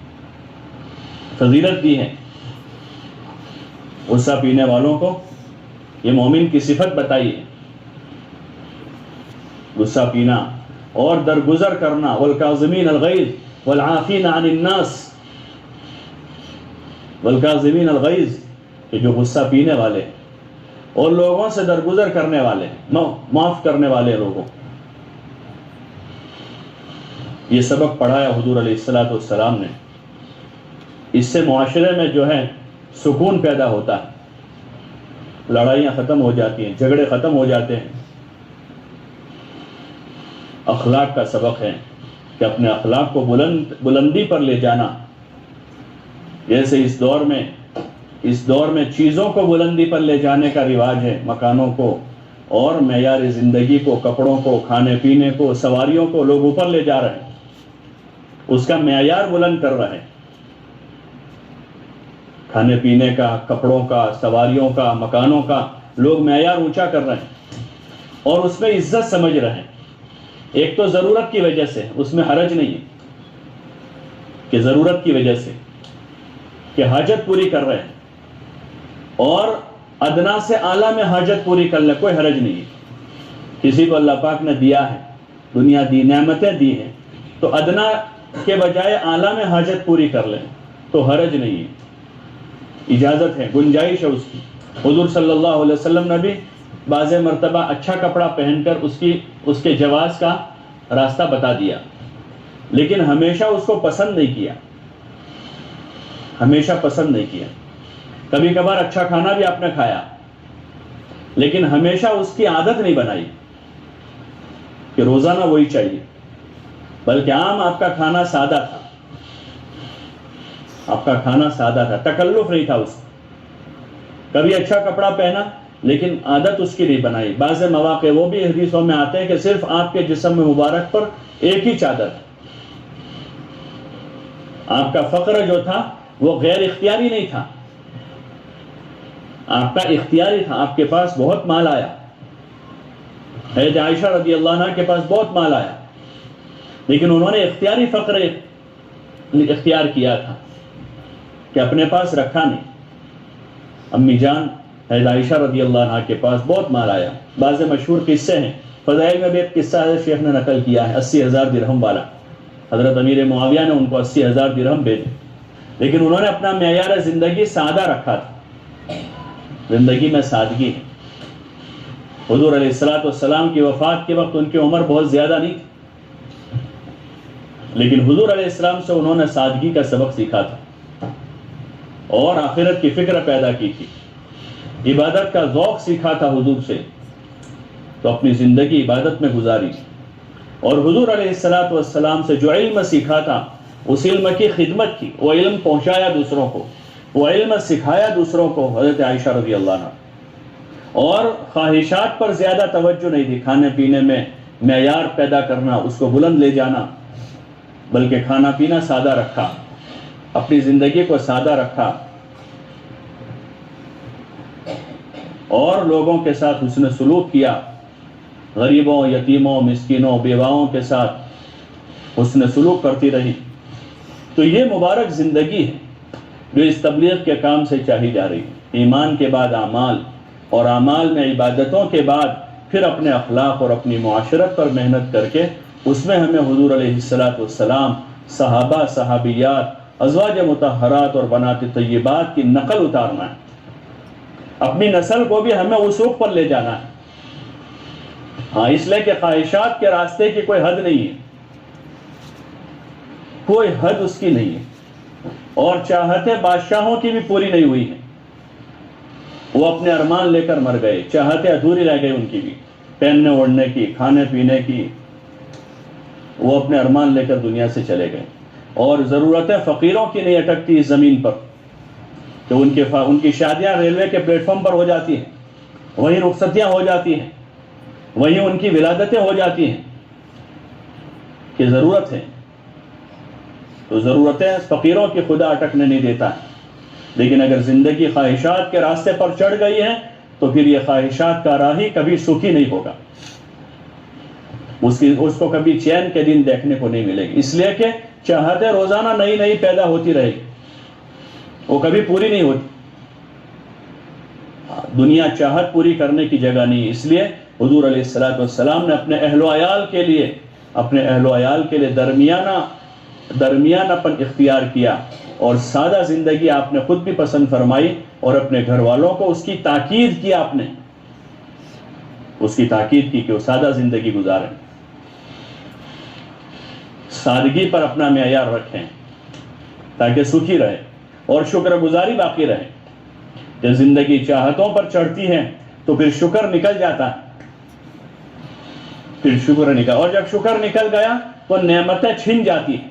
فضیلت دی ہے غصہ پینے والوں کو، یہ مومن کی صفت بتائی ہے، غصہ پینا اور درگزر کرنا، والکاظمین الغیظ والعافین عن الناس، والکاظمین الغیظ، کہ جو غصہ پینے والے اور لوگوں سے درگزر کرنے والے، معاف کرنے والے لوگوں۔ یہ سبق پڑھایا حضور علیہ السلام نے، اس سے معاشرے میں جو ہے سکون پیدا ہوتا ہے، لڑائیاں ختم ہو جاتی ہیں، جھگڑے ختم ہو جاتے ہیں۔ اخلاق کا سبق ہے کہ اپنے اخلاق کو بلندی پر لے جانا، جیسے اس دور میں چیزوں کو بلندی پر لے جانے کا رواج ہے، مکانوں کو اور معیار زندگی کو، کپڑوں کو، کھانے پینے کو، سواریوں کو لوگ اوپر لے جا رہے ہیں، اس کا معیار بلند کر رہے ہیں، کھانے پینے کا، کپڑوں کا، سواریوں کا، مکانوں کا لوگ معیار اونچا کر رہے ہیں اور اس میں عزت سمجھ رہے ہیں۔ ایک تو ضرورت کی وجہ سے، اس میں حرج نہیں ہے کہ ضرورت کی وجہ سے کہ حاجت پوری کر رہے ہیں، اور ادنا سے اعلیٰ میں حاجت پوری کر لیں، کوئی حرج نہیں ہے، کسی کو اللہ پاک نے دیا ہے، دنیا دی، نعمتیں دی ہیں، تو ادنا کے بجائے اعلیٰ میں حاجت پوری کر لیں تو حرج نہیں ہے، اجازت ہے، گنجائش ہے اس کی۔ حضور صلی اللہ علیہ وسلم نے بھی بعض مرتبہ اچھا کپڑا پہن کر اس کے جواز کا راستہ بتا دیا، لیکن ہمیشہ اس کو پسند نہیں کیا، ہمیشہ پسند نہیں کیا۔ کبھی کبھار اچھا کھانا بھی آپ نے کھایا، لیکن ہمیشہ اس کی عادت نہیں بنائی کہ روزانہ وہی چاہیے، بلکہ عام آپ کا کھانا سادہ تھا، آپ کا کھانا سادہ تھا، تکلف نہیں تھا اس کو۔ کبھی اچھا کپڑا پہنا لیکن عادت اس کی نہیں بنائی۔ بعض مواقع وہ بھی حدیثوں میں آتے ہیں کہ صرف آپ کے جسم مبارک پر ایک ہی چادر ہے۔ آپ کا فقر جو تھا وہ غیر اختیاری نہیں تھا، آپ کا اختیاری تھا۔ آپ کے پاس بہت مال آیا، حضرت عائشہ رضی اللہ عنہ کے پاس بہت مال آیا، لیکن انہوں نے اختیاری فقر اختیار کیا تھا کہ اپنے پاس رکھا نہیں۔ امی جان حضرت عائشہ رضی اللہ عنہ کے پاس بہت مال آیا۔ بعض مشہور قصے ہیں، فضائل میں بھی ایک قصہ حضرت شیخ نے نقل کیا ہے، 80,000 درہم والا۔ حضرت امیر معاویہ نے ان کو 80,000 درہم بھیجے، لیکن انہوں نے اپنا معیار زندگی سادہ رکھا تھا، زندگی میں سادگی ہے۔ حضور علیہ السلام کی وفات کے وقت ان کی عمر بہت زیادہ نہیں تھی، لیکن حضور علیہ السلام سے انہوں نے سادگی کا سبق سیکھا تھا اور آخرت کی فکر پیدا کی تھی، عبادت کا ذوق سیکھا تھا حضور سے، تو اپنی زندگی عبادت میں گزاری۔ اور حضور علیہ السلام سے جو علم سیکھا تھا اس علم کی خدمت کی، وہ علم پہنچایا دوسروں کو، وہ علم سکھایا دوسروں کو، حضرت عائشہ رضی اللہ عنہ۔ اور خواہشات پر زیادہ توجہ نہیں دی، کھانے پینے میں معیار پیدا کرنا، اس کو بلند لے جانا، بلکہ کھانا پینا سادہ رکھا، اپنی زندگی کو سادہ رکھا، اور لوگوں کے ساتھ حسن سلوک کیا، غریبوں، یتیموں، مسکینوں، بیواؤں کے ساتھ حسن سلوک کرتی رہی۔ تو یہ مبارک زندگی ہے جو اس تبلیغ کے کام سے چاہی جا رہی ہے۔ ایمان کے بعد اعمال، اور اعمال میں عبادتوں کے بعد پھر اپنے اخلاق اور اپنی معاشرت پر محنت کر کے اس میں ہمیں حضور علیہ السلام، صحابہ، صحابیات، ازواج مطہرات اور بنات طیبات کی نقل اتارنا ہے۔ اپنی نسل کو بھی ہمیں اس رخ پر لے جانا ہے، ہاں، اس لیے کہ خواہشات کے راستے کی کوئی حد نہیں ہے، کوئی حد اس کی نہیں ہے، اور چاہتیں بادشاہوں کی بھی پوری نہیں ہوئی ہیں، وہ اپنے ارمان لے کر مر گئے، چاہتیں ادھوری رہ گئی ان کی بھی، پہننے اوڑھنے کی، کھانے پینے کی، وہ اپنے ارمان لے کر دنیا سے چلے گئے۔ اور ضرورتیں فقیروں کی نہیں اٹکتی اس زمین پر کہ ان کی شادیاں ریلوے کے پلیٹ فارم پر ہو جاتی ہیں، وہیں رخصتیاں ہو جاتی ہیں، وہیں ان کی ولادتیں ہو جاتی ہیں، کہ ضرورت ہے، تو ضرورتیں فقیروں کی خدا اٹکنے نہیں دیتا ہے۔ لیکن اگر زندگی خواہشات کے راستے پر چڑھ گئی ہے تو پھر یہ خواہشات کا راہی کبھی سکھی نہیں ہوگا، اس کو کبھی چین کے دن دیکھنے کو نہیں ملے گی، اس لیے کہ چاہتیں روزانہ نئی نئی پیدا ہوتی رہے گی، وہ کبھی پوری نہیں ہوتی۔ دنیا چاہت پوری کرنے کی جگہ نہیں، اس لیے حضور علیہ السلام نے اپنے اہل و عیال کے لیے درمیانہ پن اختیار کیا، اور سادہ زندگی آپ نے خود بھی پسند فرمائی، اور اپنے گھر والوں کو اس کی تاکید کیا، آپ نے اس کی تاکید کی کہ وہ سادہ زندگی گزاریں، سادگی پر اپنا معیار رکھیں تاکہ سکھی رہے اور شکر گزاری باقی رہے۔ جب زندگی چاہتوں پر چڑھتی ہے تو پھر شکر نکل جاتا ہے، اور جب شکر نکل گیا تو نعمتیں چھن جاتی ہیں،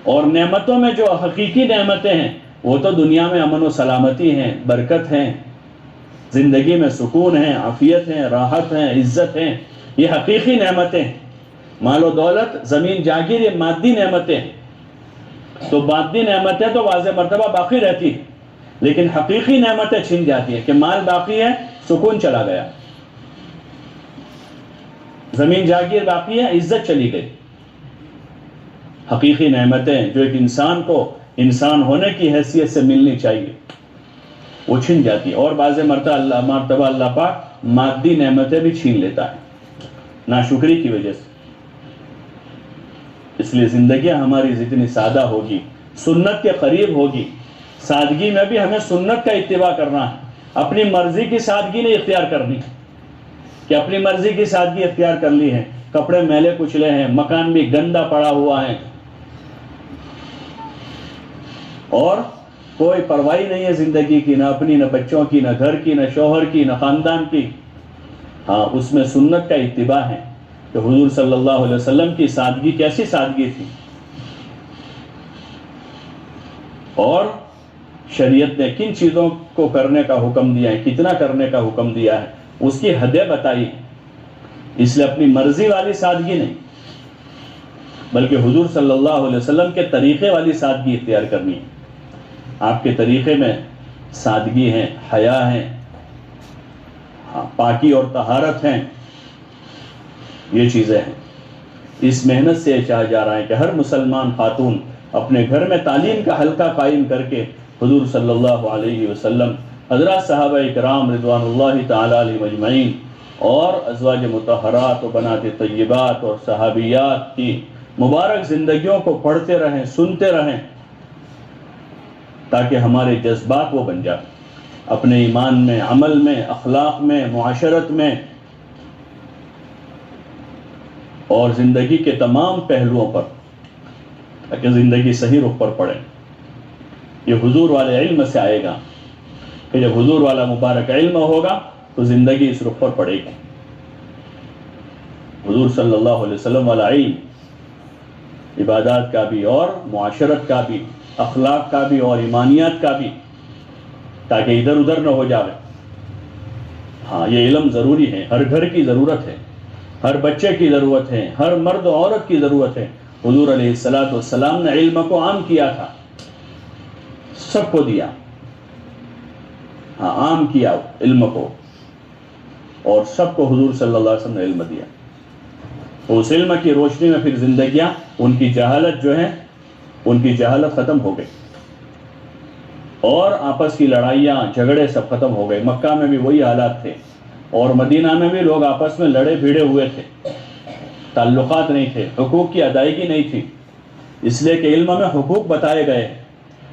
اور نعمتوں میں جو حقیقی نعمتیں ہیں وہ تو دنیا میں امن و سلامتی ہیں، برکت ہیں، زندگی میں سکون ہے، عافیت ہے، راحت ہے، عزت ہے، یہ حقیقی نعمتیں ہیں۔ مال و دولت، زمین جاگیر، یہ مادی نعمتیں ہیں، تو مادی نعمتیں تو واضح مرتبہ باقی رہتی ہیں، لیکن حقیقی نعمتیں چھن جاتی ہیں کہ مال باقی ہے، سکون چلا گیا، زمین جاگیر باقی ہے، عزت چلی گئی۔ حقیقی نعمتیں جو ایک انسان کو انسان ہونے کی حیثیت سے ملنی چاہیے وہ چھن جاتی ہے، اور بعض مرتبہ اللہ پاک مادی نعمتیں بھی چھین لیتا ہے ناشکری کی وجہ سے. اس لیے زندگیاں ہماری جتنی سادہ ہوگی، سنت کے قریب ہوگی، سادگی میں بھی ہمیں سنت کا اتباع کرنا ہے. اپنی مرضی کی سادگی نہیں اختیار کرنی کہ اپنی مرضی کی سادگی اختیار کر لی ہے، کپڑے میلے کچلے ہیں، مکان بھی گندا پڑا ہوا ہے اور کوئی پرواہ نہیں ہے زندگی کی، نہ اپنی، نہ بچوں کی، نہ گھر کی، نہ شوہر کی، نہ خاندان کی. ہاں، اس میں سنت کا اتباع ہے کہ حضور صلی اللہ علیہ وسلم کی سادگی کیسی سادگی تھی، اور شریعت نے کن چیزوں کو کرنے کا حکم دیا ہے، کتنا کرنے کا حکم دیا ہے، اس کی حدیں بتائی. اس لیے اپنی مرضی والی سادگی نہیں، بلکہ حضور صلی اللہ علیہ وسلم کے طریقے والی سادگی اختیار کرنی ہے. آپ کے طریقے میں سادگی ہے، حیا ہے، پاکی اور طہارت ہیں، یہ چیزیں ہیں. اس محنت سے یہ چاہا جا رہا ہے کہ ہر مسلمان خاتون اپنے گھر میں تعلیم کا حلقہ قائم کر کے حضور صلی اللہ علیہ وسلم، حضرات صحابہ کرام رضوان اللہ تعالی علیہم اجمعین اور ازواج مطہرات و بنات طیبات اور صحابیات کی مبارک زندگیوں کو پڑھتے رہیں، سنتے رہیں، تاکہ ہمارے جذبات وہ بن جائیں اپنے ایمان میں، عمل میں، اخلاق میں، معاشرت میں اور زندگی کے تمام پہلوؤں پر، تاکہ زندگی صحیح رخ پر پڑے. یہ حضور والے علم سے آئے گا کہ جب حضور والا مبارک علم ہوگا تو زندگی اس رخ پر پڑے گی. حضور صلی اللہ علیہ وسلم والا علم عبادات کا بھی اور معاشرت کا بھی، اخلاق کا بھی اور ایمانیات کا بھی، تاکہ ادھر ادھر نہ ہو جائے. ہاں، یہ علم ضروری ہے، ہر گھر کی ضرورت ہے، ہر بچے کی ضرورت ہے، ہر مرد و عورت کی ضرورت ہے. حضور علیہ السلام نے علم کو عام کیا تھا، سب کو دیا. ہاں، عام کیا علم کو، اور سب کو حضور صلی اللہ علیہ وسلم نے علم دیا. اس علم کی روشنی میں پھر زندگیاں، ان کی جہالت جو ہے، ان کی جہالت ختم ہو گئی اور آپس کی لڑائیاں، جھگڑے سب ختم ہو گئے. مکہ میں بھی وہی حالات تھے اور مدینہ میں بھی لوگ آپس میں لڑے بھیڑے ہوئے تھے، تعلقات نہیں تھے، حقوق کی ادائیگی نہیں تھی. اس لیے کہ علم میں حقوق بتائے گئے،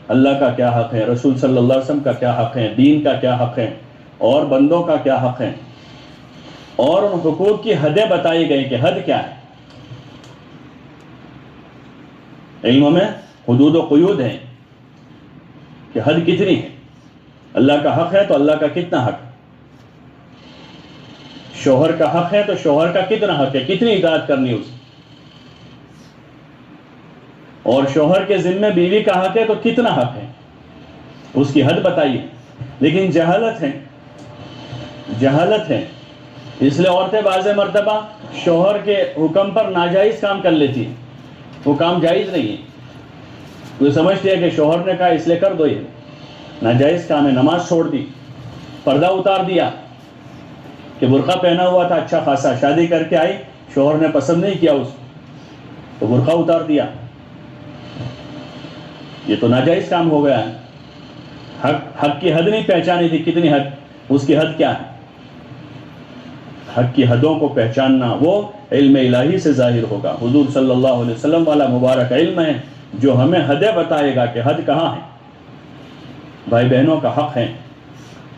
اللہ کا کیا حق ہے، رسول صلی اللہ علیہ وسلم کا کیا حق ہے، دین کا کیا حق ہے اور بندوں کا کیا حق ہے، اور ان حقوق کی حدیں بتائی گئی کہ حد کیا ہے. علم میں حدود و قیود ہیں کہ حد کتنی ہے. اللہ کا حق ہے تو اللہ کا کتنا حق ہے، شوہر کا حق ہے تو شوہر کا کتنا حق ہے، کتنی اطاعت کرنی اس، اور شوہر کے ذمہ بیوی کا حق ہے تو کتنا حق ہے، اس کی حد بتائیے. لیکن جہالت ہے، جہالت ہے. اس لیے عورتیں بعض مرتبہ شوہر کے حکم پر ناجائز کام کر لیتی ہیں، وہ کام جائز نہیں ہے، وہ سمجھتی ہے کہ شوہر نے کہا اس لیے کر دو، یہ ناجائز کام ہے. نماز چھوڑ دی، پردہ اتار دیا، کہ برقع پہنا ہوا تھا اچھا خاصا، شادی کر کے آئی، شوہر نے پسند نہیں کیا اس تو برقع اتار دیا، یہ تو ناجائز کام ہو گیا ہے. حق کی حد نہیں پہچانی تھی، کتنی حد، اس کی حد کیا ہے. حق کی حدوں کو پہچاننا وہ علم الہی سے ظاہر ہوگا. حضور صلی اللہ علیہ وسلم والا مبارک علم ہے جو ہمیں حدیں بتائے گا کہ حد کہاں ہے. بھائی بہنوں کا حق ہے،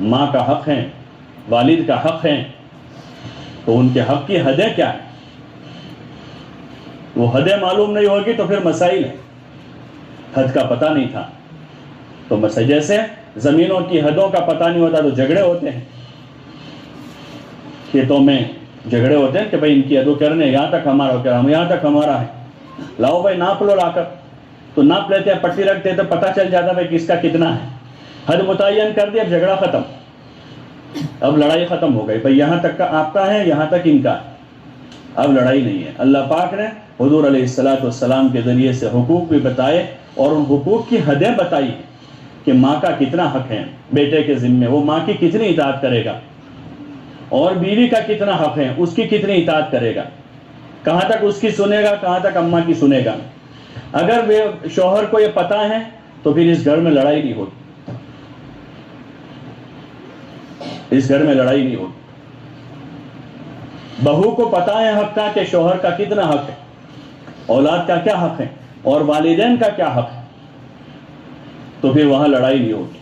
ماں کا حق ہے، والد کا حق ہے، تو ان کے حق کی حدیں کیا ہیں. وہ حدیں معلوم نہیں ہوگی تو پھر مسائل ہے. حد کا پتہ نہیں تھا تو مسئلہ، جیسے زمینوں کی حدوں کا پتہ نہیں ہوتا تو جھگڑے ہوتے ہیں، کھیتوں میں جھگڑے ہوتے ہیں کہ بھائی ان کی حدوں کرنے، یہاں تک ہمارا ہو، ہم یہاں تک ہمارا ہے، لاؤ بھائی ناپ لو، لا کر تو ناپ لیتے ہیں، پٹی رکھتے ہیں تو پتہ چل جاتا ہے کس کا کتنا ہے. حد متعین کر دیا، جھگڑا ختم، اب لڑائی ختم ہو گئی. بھائی یہاں تک کا آپ کا ہے، یہاں تک ان کا ہے، اب لڑائی نہیں ہے. اللہ پاک نے حضور علیہ السلام کے ذریعے سے حقوق بھی بتائے اور ان حقوق کی حدیں بتائی کہ ماں کا کتنا حق ہے بیٹے کے ذمے، وہ ماں کی کتنی اطاعت کرے گا، اور بیوی کا کتنا حق ہے، اس کی کتنی اطاعت کرے گا، کہاں تک اس کی سنے گا، کہاں تک اماں کی سنے گا. اگر شوہر کو یہ پتہ ہے تو پھر اس گھر میں لڑائی نہیں ہوتی، اس گھر میں لڑائی نہیں ہوتی. بہو کو پتہ ہے حق کا کہ شوہر کا کتنا حق ہے، اولاد کا کیا حق ہے اور والدین کا کیا حق ہے، تو پھر وہاں لڑائی نہیں ہوگی،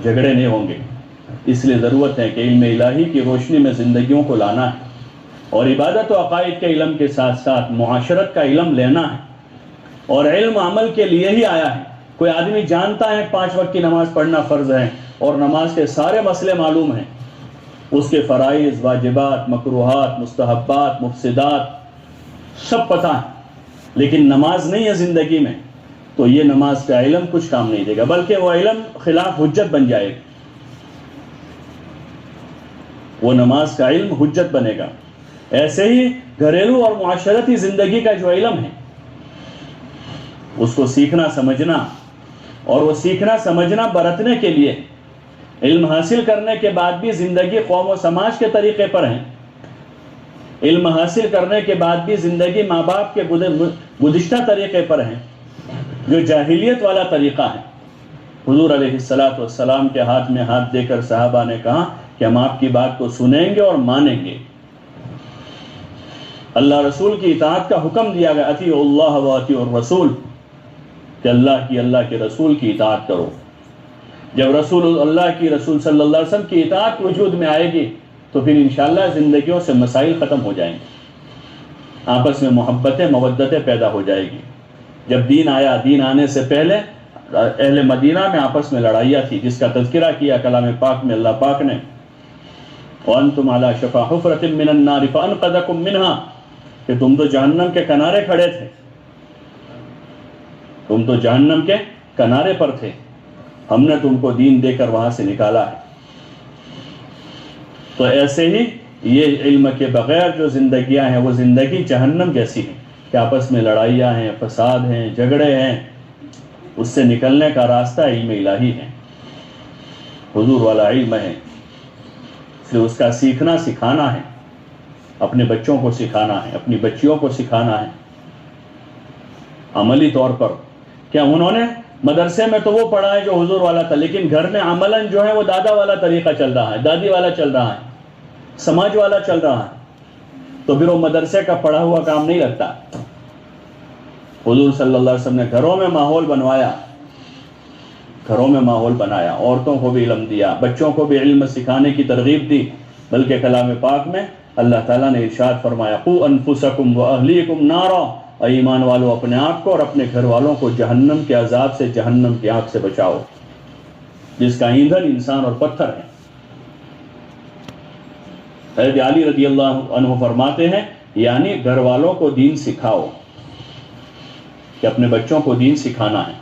جھگڑے نہیں ہوں گے۔ اس لیے ضرورت ہے کہ علم الہی کی روشنی میں زندگیوں کو لانا ہے، اور عبادت و عقائد کے علم کے ساتھ ساتھ معاشرت کا علم لینا ہے، اور علم عمل کے لیے ہی آیا ہے۔ کوئی آدمی جانتا ہے 5 وقت کی نماز پڑھنا فرض ہے اور نماز کے سارے مسئلے معلوم ہیں، اس کے فرائض، واجبات، مکروہات، مستحبات، مفسدات سب پتہ ہے، لیکن نماز نہیں ہے زندگی میں، تو یہ نماز کا علم کچھ کام نہیں دے گا، بلکہ وہ علم خلاف حجت بن جائے گا، وہ نماز کا علم حجت بنے گا۔ ایسے ہی گھریلو اور معاشرتی زندگی کا جو علم ہے اس کو سیکھنا سمجھنا، اور وہ سیکھنا سمجھنا برتنے کے لیے علم حاصل کرنے کے بعد بھی زندگی قوم و سماج کے طریقے پر ہے، علم حاصل کرنے کے بعد بھی زندگی ماں باپ کے گزشتہ طریقے پر ہے، جو جاہلیت والا طریقہ ہے۔ حضور علیہ السلام کے ہاتھ میں ہاتھ دے کر صحابہ نے کہا کہ ہم آپ کی بات کو سنیں گے اور مانیں گے۔ اللہ رسول کی اطاعت کا حکم دیا گیا، اطیعوا اللہ و اطیعوا الرسول، کہ اللہ کے رسول کی اطاعت کرو۔ جب اللہ کی رسول صلی اللہ علیہ وسلم کی اطاعت وجود میں آئے گی تو پھر انشاءاللہ زندگیوں سے مسائل ختم ہو جائیں گے، آپس میں محبتیں مودتیں پیدا ہو جائے گی۔ جب دین آیا، دین آنے سے پہلے اہل مدینہ میں آپس میں لڑائیاں تھی، جس کا تذکرہ کیا کلام پاک میں اللہ پاک نے، وَأَنْتُمْ عَلَى شَفَا حُفْرَةٍ مِّنَ النَّارِ فَأَنْقَذَكُم مِّنْهَا، کہ تم تو جہنم کے کنارے کھڑے تھے، تم تو جہنم کے کنارے پر تھے، ہم نے تم کو دین دے کر وہاں سے نکالا ہے۔ تو ایسے ہی یہ علم کے بغیر جو زندگیاں ہیں وہ زندگی جہنم جیسی ہیں، کہ آپس میں لڑائیاں ہیں، فساد ہیں، جھگڑے ہیں۔ اس سے نکلنے کا راستہ علم الہی ہے، حضور والا علم ہے، اس لیے اس کا سیکھنا سکھانا ہے، اپنے بچوں کو سکھانا ہے، اپنی بچیوں کو سکھانا ہے عملی طور پر۔ کیا انہوں نے مدرسے میں تو وہ پڑھا ہے جو حضور والا تھا، لیکن گھر میں عملاً جو ہے وہ دادا والا طریقہ چل رہا ہے، دادی والا چل رہا ہے، سماج والا چل رہا ہے، تو پھر وہ مدرسے کا پڑھا ہوا کام نہیں لگتا۔ حضور صلی اللہ علیہ وسلم نے گھروں میں ماحول بنوایا، گھروں میں ماحول بنایا، عورتوں کو بھی علم دیا، بچوں کو بھی علم سکھانے کی ترغیب دی، بلکہ کلام پاک میں اللہ تعالیٰ نے ارشاد فرمایا، قُوا أَنفُسَكُمْ وَأَهْلِيكُمْ نَارًا، اے ایمان والو اپنے آپ کو اور اپنے گھر والوں کو جہنم کے عذاب سے، جہنم کی آگ سے بچاؤ، جس کا ایندھن انسان اور پتھر ہے۔ حضرت علی رضی اللہ عنہ فرماتے ہیں، یعنی گھر والوں کو دین سکھاؤ، کہ اپنے بچوں کو دین سکھانا ہے،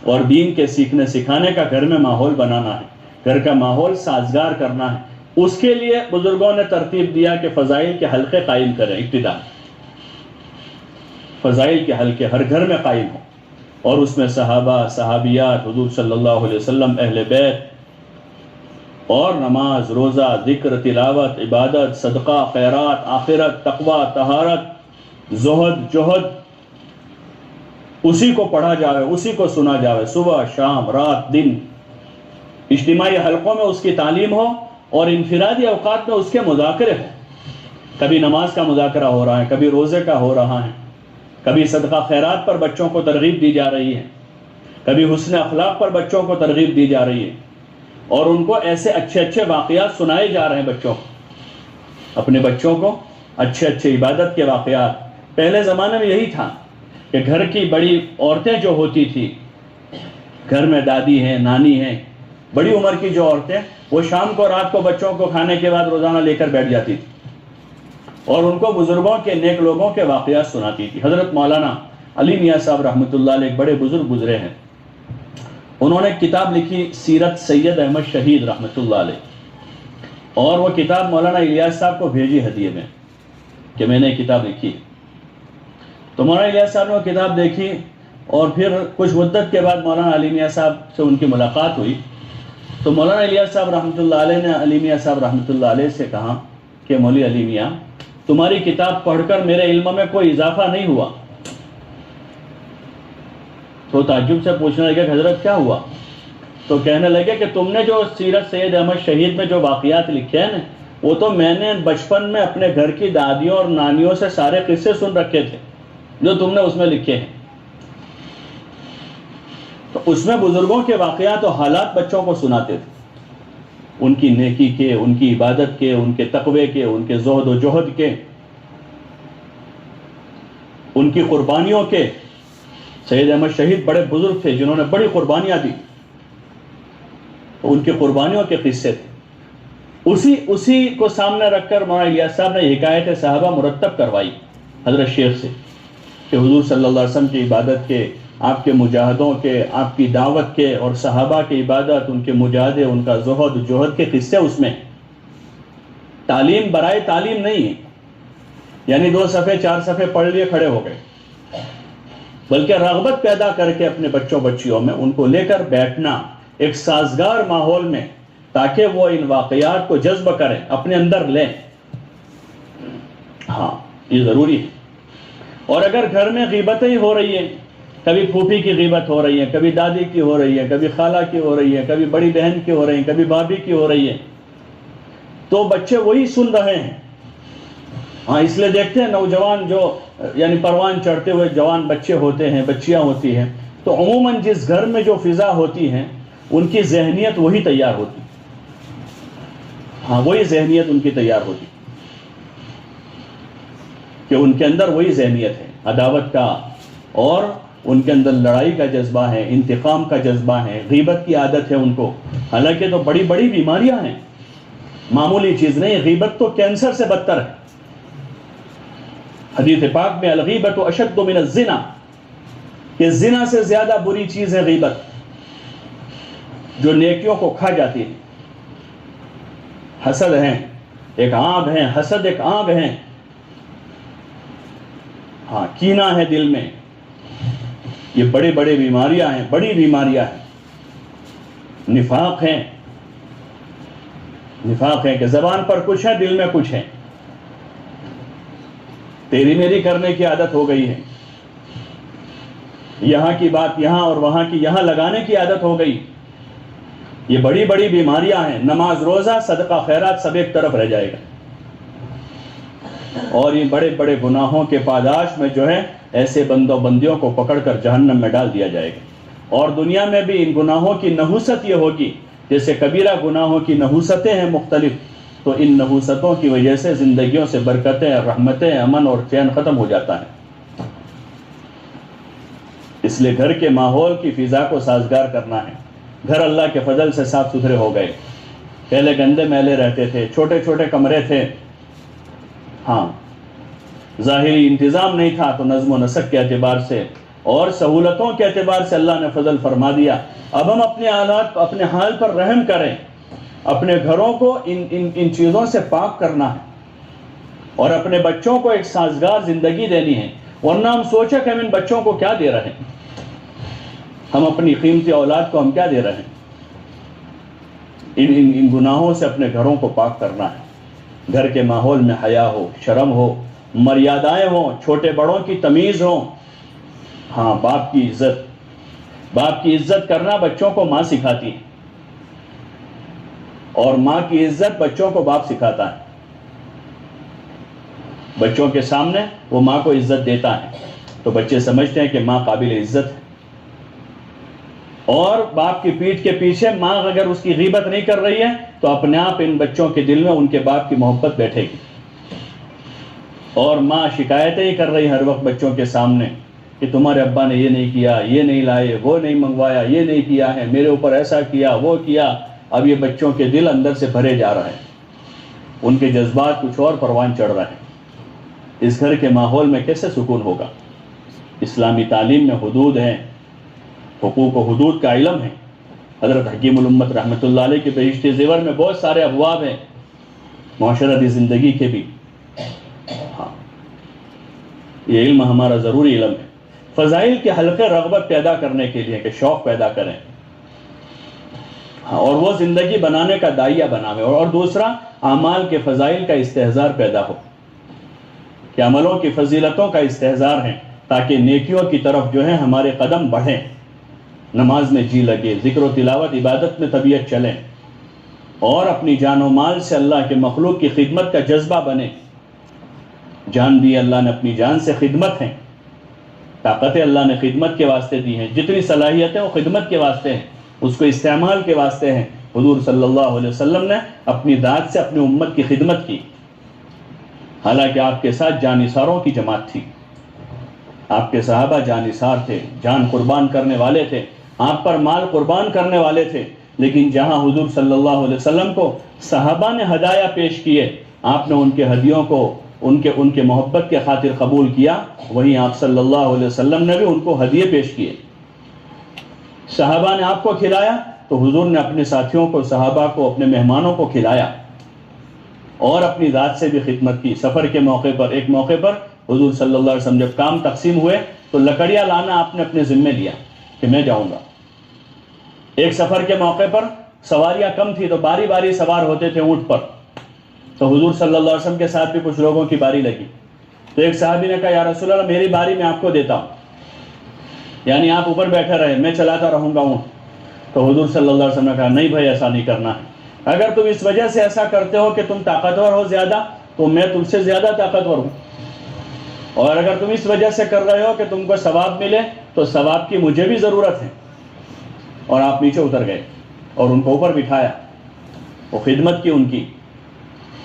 اور دین کے سیکھنے سکھانے کا گھر میں ماحول بنانا ہے، گھر کا ماحول سازگار کرنا ہے۔ اس کے لیے بزرگوں نے ترتیب دیا کہ فضائل کے حلقے قائم کریں، ابتدا فضائل کے حلقے ہر گھر میں قائم ہوں، اور اس میں صحابہ، صحابیات، حضور صلی اللہ علیہ وسلم، اہل بیت، اور نماز، روزہ، ذکر، تلاوت، عبادت، صدقہ، خیرات، آخرت، تقوی، طہارت، زہد، جہد، اسی کو پڑھا جاوے، اسی کو سنا جاوے، صبح، شام، رات، دن، اجتماعی حلقوں میں اس کی تعلیم ہو، اور انفرادی اوقات میں اس کے مذاکرے ہوں۔ کبھی نماز کا مذاکرہ ہو رہا ہے، کبھی روزے کا ہو رہا ہے، کبھی صدقہ خیرات پر بچوں کو ترغیب دی جا رہی ہے، کبھی حسن اخلاق پر بچوں کو ترغیب دی جا رہی ہے، اور ان کو ایسے اچھے اچھے واقعات سنائے جا رہے ہیں بچوں کو، اپنے بچوں کو اچھے اچھے عبادت کے واقعات۔ پہلے زمانے میں یہی تھا کہ گھر کی بڑی عورتیں جو ہوتی تھی، گھر میں دادی ہیں، نانی ہیں، بڑی عمر کی جو عورتیں، وہ شام کو رات کو بچوں کو کھانے کے بعد روزانہ لے کر بیٹھ جاتی تھی، اور ان کو بزرگوں کے، نیک لوگوں کے واقعات سناتی تھی۔ حضرت مولانا علی میاں صاحب رحمۃ اللہ علیہ ایک بڑے بزرگ گزرے ہیں، انہوں نے کتاب لکھی سیرت سید احمد شہید رحمۃ اللہ علیہ، اور وہ کتاب مولانا الیاس صاحب کو بھیجی ہدیے میں کہ میں نے کتاب لکھی۔ تو مولانا الیاس صاحب نے وہ کتاب دیکھی، اور پھر کچھ مدت کے بعد مولانا علی میاں صاحب سے ان کی ملاقات ہوئی، تو مولانا الیاس صاحب رحمۃ اللہ علیہ نے علی میاں صاحب رحمۃ اللہ علیہ سے کہا کہ مولوی علی میاں، تمہاری کتاب پڑھ کر میرے علم میں کوئی اضافہ نہیں ہوا۔ تو تعجب سے پوچھنے لگے کہ حضرت کیا ہوا؟ تو کہنے لگے کہ تم نے جو سیرت سید احمد شہید میں جو واقعات لکھے ہیں نا، وہ تو میں نے بچپن میں اپنے گھر کی دادیوں اور نانیوں سے سارے قصے سن رکھے تھے جو تم نے اس میں لکھے ہیں. تو اس میں بزرگوں کے واقعات و حالات بچوں کو سناتے تھے، ان کی نیکی کے، ان کی عبادت کے، ان کے تقوی کے، ان کے زہد و جہد کے، ان کی قربانیوں کے. سید احمد شہید بڑے بزرگ تھے جنہوں نے بڑی قربانیاں دی، ان کی قربانیوں کے قصے تھے. اسی کو سامنے رکھ کر مولانا الیاس صاحب نے حکایت صحابہ مرتب کروائی حضرت شیخ سے کہ حضور صلی اللہ علیہ وسلم کی عبادت کے، آپ کے مجاہدوں کے، آپ کی دعوت کے، اور صحابہ کی عبادت، ان کے مجاہدے، ان کا زہد جہد کے قصے اس میں. تعلیم برائے تعلیم نہیں ہے، یعنی 2 صفحے 4 صفحے پڑھ لیے کھڑے ہو گئے، بلکہ رغبت پیدا کر کے اپنے بچوں بچیوں میں ان کو لے کر بیٹھنا ایک سازگار ماحول میں، تاکہ وہ ان واقعات کو جذب کریں، اپنے اندر لیں. ہاں یہ ضروری ہے. اور اگر گھر میں غیبتیں ہی ہو رہی ہیں، کبھی پھوپھی کی غیبت ہو رہی ہے، کبھی دادی کی ہو رہی ہے، کبھی خالہ کی ہو رہی ہے، کبھی بڑی بہن کی ہو رہی ہے، کبھی بھابھی کی ہو رہی ہے، تو بچے وہی سن رہے ہیں. ہاں اس لیے دیکھتے ہیں نوجوان جو یعنی پروان چڑھتے ہوئے جوان بچے ہوتے ہیں، بچیاں ہوتی ہیں، تو عموماً جس گھر میں جو فضا ہوتی ہیں ان کی ذہنیت وہی تیار ہوتی. ہاں وہی ذہنیت ان کی تیار ہوتی کہ ان کے اندر وہی ذہنیت ہے عداوت کا، اور ان کے اندر لڑائی کا جذبہ ہے، انتقام کا جذبہ ہے، غیبت کی عادت ہے ان کو. حالانکہ تو بڑی بڑی بیماریاں ہیں، معمولی چیز نہیں. غیبت تو کینسر سے بدتر ہے. حدیث پاک میں الغیبت اشد من الزنا، کہ زنا سے زیادہ بری چیز ہے غیبت، جو نیکیوں کو کھا جاتی ہے. حسد ہیں ایک آگ ہے، حسد ایک آگ ہے. ہاں کینہ ہے دل میں. یہ بڑی بڑی بیماریاں ہیں، بڑی بیماریاں ہیں. نفاق ہے، نفاق ہے کہ زبان پر کچھ ہے، دل میں کچھ ہے. تیری میری کرنے کی عادت ہو گئی ہے، یہاں کی بات یہاں اور وہاں کی یہاں لگانے کی عادت ہو گئی. یہ بڑی بڑی بیماریاں ہیں. نماز روزہ صدقہ خیرات سب ایک طرف رہ جائے گا، اور یہ بڑے بڑے گناہوں کے پاداش میں جو ہے ایسے بندوں بندیوں کو پکڑ کر جہنم میں ڈال دیا جائے گا. اور دنیا میں بھی ان گناہوں کی نحوست یہ ہوگی، جیسے کبیرہ گناہوں کی نحوستیں ہیں مختلف، تو ان نحوستوں کی وجہ سے زندگیوں سے برکتیں، رحمتیں، امن اور چین ختم ہو جاتا ہے. اس لیے گھر کے ماحول کی فضا کو سازگار کرنا ہے. گھر اللہ کے فضل سے صاف ستھرے ہو گئے. پہلے گندے میلے رہتے تھے، چھوٹے چھوٹے کمرے تھے. ہاں ظاہری انتظام نہیں تھا، تو نظم و نسق کے اعتبار سے اور سہولتوں کے اعتبار سے اللہ نے فضل فرما دیا. اب ہم اپنے حالات، اپنے حال پر رحم کریں. اپنے گھروں کو ان چیزوں سے پاک کرنا ہے، اور اپنے بچوں کو ایک سازگار زندگی دینی ہے. ورنہ ہم سوچیں کہ ہم ان بچوں کو کیا دے رہے ہیں، ہم اپنی قیمتی اولاد کو ہم کیا دے رہے ہیں. ان گناہوں سے اپنے گھروں کو پاک کرنا ہے. گھر کے ماحول میں حیا ہو، شرم ہو، مریادائیں ہوں، چھوٹے بڑوں کی تمیز ہو. ہاں باپ کی عزت کرنا بچوں کو ماں سکھاتی ہے، اور ماں کی عزت بچوں کو باپ سکھاتا ہے. بچوں کے سامنے وہ ماں کو عزت دیتا ہے، تو بچے سمجھتے ہیں کہ ماں قابل عزت ہے. اور باپ کی پیٹھ کے پیچھے ماں اگر اس کی غیبت نہیں کر رہی ہے، تو اپنے آپ ان بچوں کے دل میں ان کے باپ کی محبت بیٹھے گی. اور ماں شکایتیں ہی کر رہی ہر وقت بچوں کے سامنے کہ تمہارے ابا نے یہ نہیں کیا، یہ نہیں لائے، وہ نہیں منگوایا، یہ نہیں کیا ہے، میرے اوپر ایسا کیا، وہ کیا. اب یہ بچوں کے دل اندر سے بھرے جا رہے ہیں، ان کے جذبات کچھ اور پروان چڑھ رہے ہیں. اس گھر کے ماحول میں کیسے سکون ہوگا؟ اسلامی تعلیم میں حدود ہیں، حقوق و حدود کا علم ہے. حضرت حکیم الامت رحمۃ اللہ علیہ کے بہشت زیور میں بہت سارے ابواب ہیں معاشرتی زندگی کے بھی. ہاں یہ علم ہمارا ضروری علم ہے. فضائل کے حلقے رغبت پیدا کرنے کے لیے کہ شوق پیدا کریں، اور وہ زندگی بنانے کا دائیا بناوے. اور دوسرا اعمال کے فضائل کا استحضار پیدا ہو، کہ عملوں کی فضیلتوں کا استحضار ہے، تاکہ نیکیوں کی طرف جو ہے ہمارے قدم بڑھیں. نماز میں جی لگے، ذکر و تلاوت عبادت میں طبیعت چلیں. اور اپنی جان و مال سے اللہ کے مخلوق کی خدمت کا جذبہ بنے. جان دی اللہ نے اپنی جان سے خدمت ہے، طاقتیں اللہ نے خدمت کے واسطے دی ہیں، جتنی صلاحیتیں وہ خدمت کے واسطے ہیں، اس کو استعمال کے واسطے ہیں. حضور صلی اللہ علیہ وسلم نے اپنی ذات سے اپنی امت کی خدمت کی، حالانکہ آپ کے ساتھ جانثاروں کی جماعت تھی. آپ کے صحابہ جانثار تھے، جان قربان کرنے والے تھے، آپ پر مال قربان کرنے والے تھے. لیکن جہاں حضور صلی اللہ علیہ وسلم کو صحابہ نے ہدایہ پیش کیے، آپ نے ان کے ہدیوں کو ان کے محبت کے خاطر قبول کیا، وہیں آپ صلی اللہ علیہ وسلم نے بھی ان کو ہدیے پیش کیے. صحابہ نے آپ کو کھلایا تو حضور نے اپنے ساتھیوں کو، صحابہ کو، اپنے مہمانوں کو کھلایا اور اپنی ذات سے بھی خدمت کی. سفر کے موقع پر، ایک موقع پر حضور صلی اللہ علیہ وسلم جب کام تقسیم ہوئے تو لکڑیاں لانا آپ نے اپنے ذمے لیا کہ میں جاؤں گا. ایک سفر کے موقع پر سواریاں کم تھی تو باری باری سوار ہوتے تھے اونٹ پر، تو حضور صلی اللہ علیہ وسلم کے ساتھ بھی کچھ لوگوں کی باری لگی. تو ایک صحابی نے کہا یا رسول اللہ میری باری میں آپ کو دیتا ہوں، یعنی آپ اوپر بیٹھے رہے، میں چلاتا رہوں گا اونٹ. تو حضور صلی اللہ علیہ وسلم نے کہا نہیں بھائی، ایسا نہیں کرنا ہے. اگر تم اس وجہ سے ایسا کرتے ہو کہ تم طاقتور ہو زیادہ، تو میں تم سے زیادہ طاقتور ہوں. اور اگر تم اس وجہ سے کر رہے ہو کہ تم کو ثواب ملے، تو ثواب کی مجھے بھی ضرورت ہے. اور آپ نیچے اتر گئے اور ان کو اوپر بٹھایا، وہ خدمت کی ان کی.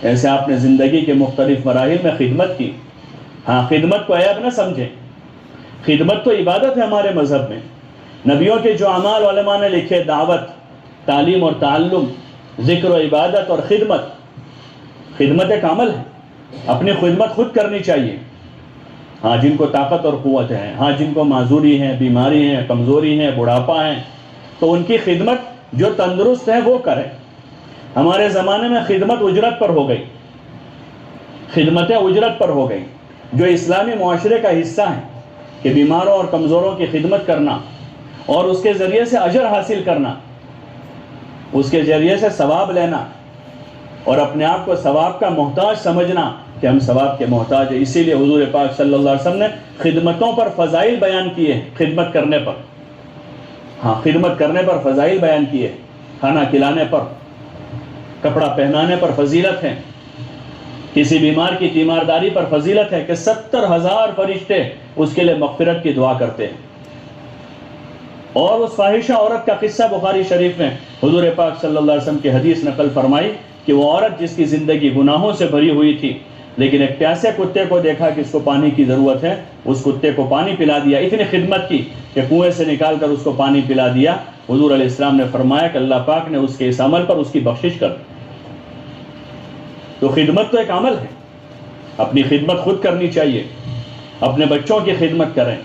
ایسے آپ نے زندگی کے مختلف مراحل میں خدمت کی. ہاں، خدمت کو عیب نہ سمجھیں، خدمت تو عبادت ہے ہمارے مذہب میں. نبیوں کے جو اعمال علماء نے لکھے، دعوت، تعلیم اور تعلم، ذکر و عبادت اور خدمت، خدمت ایک عمل ہے. اپنی خدمت خود کرنی چاہیے. ہاں، جن کو طاقت اور قوت ہے، ہاں جن کو معذوری ہے، بیماری ہے، کمزوری ہے، بڑھاپا ہے، تو ان کی خدمت جو تندرست ہے وہ کریں. ہمارے زمانے میں خدمت اجرت پر ہو گئی، خدمتیں اجرت پر ہو گئی، جو اسلامی معاشرے کا حصہ ہیں کہ بیماروں اور کمزوروں کی خدمت کرنا اور اس کے ذریعے سے اجر حاصل کرنا، اس کے ذریعے سے ثواب لینا، اور اپنے آپ کو ثواب کا محتاج سمجھنا کہ ہم ثواب کے محتاج ہیں. اسی لیے حضور پاک صلی اللہ علیہ وسلم نے خدمتوں پر فضائل بیان کیے ہیں. خدمت کرنے پر، ہاں، خدمت کرنے پر فضائل بیان کیے. کھانا کھلانے پر، کپڑا پہنانے پر فضیلت ہے. کسی بیمار کی تیمارداری پر فضیلت ہے کہ 70,000 فرشتے اس کے لیے مغفرت کی دعا کرتے ہیں. اور اس فاحشہ عورت کا قصہ بخاری شریف میں حضور پاک صلی اللہ علیہ وسلم کی حدیث نقل فرمائی کہ وہ عورت جس کی زندگی گناہوں سے بھری ہوئی تھی، لیکن ایک پیاسے کتے کو دیکھا کہ اس کو پانی کی ضرورت ہے، اس کتے کو پانی پلا دیا. اتنی خدمت کی کہ کنویں سے نکال کر اس کو پانی پلا دیا. حضور علیہ السلام نے فرمایا کہ اللہ پاک نے اس کے اس عمل پر اس کی بخشش کر. تو خدمت تو ایک عمل ہے، اپنی خدمت خود کرنی چاہیے. اپنے بچوں کی خدمت کریں،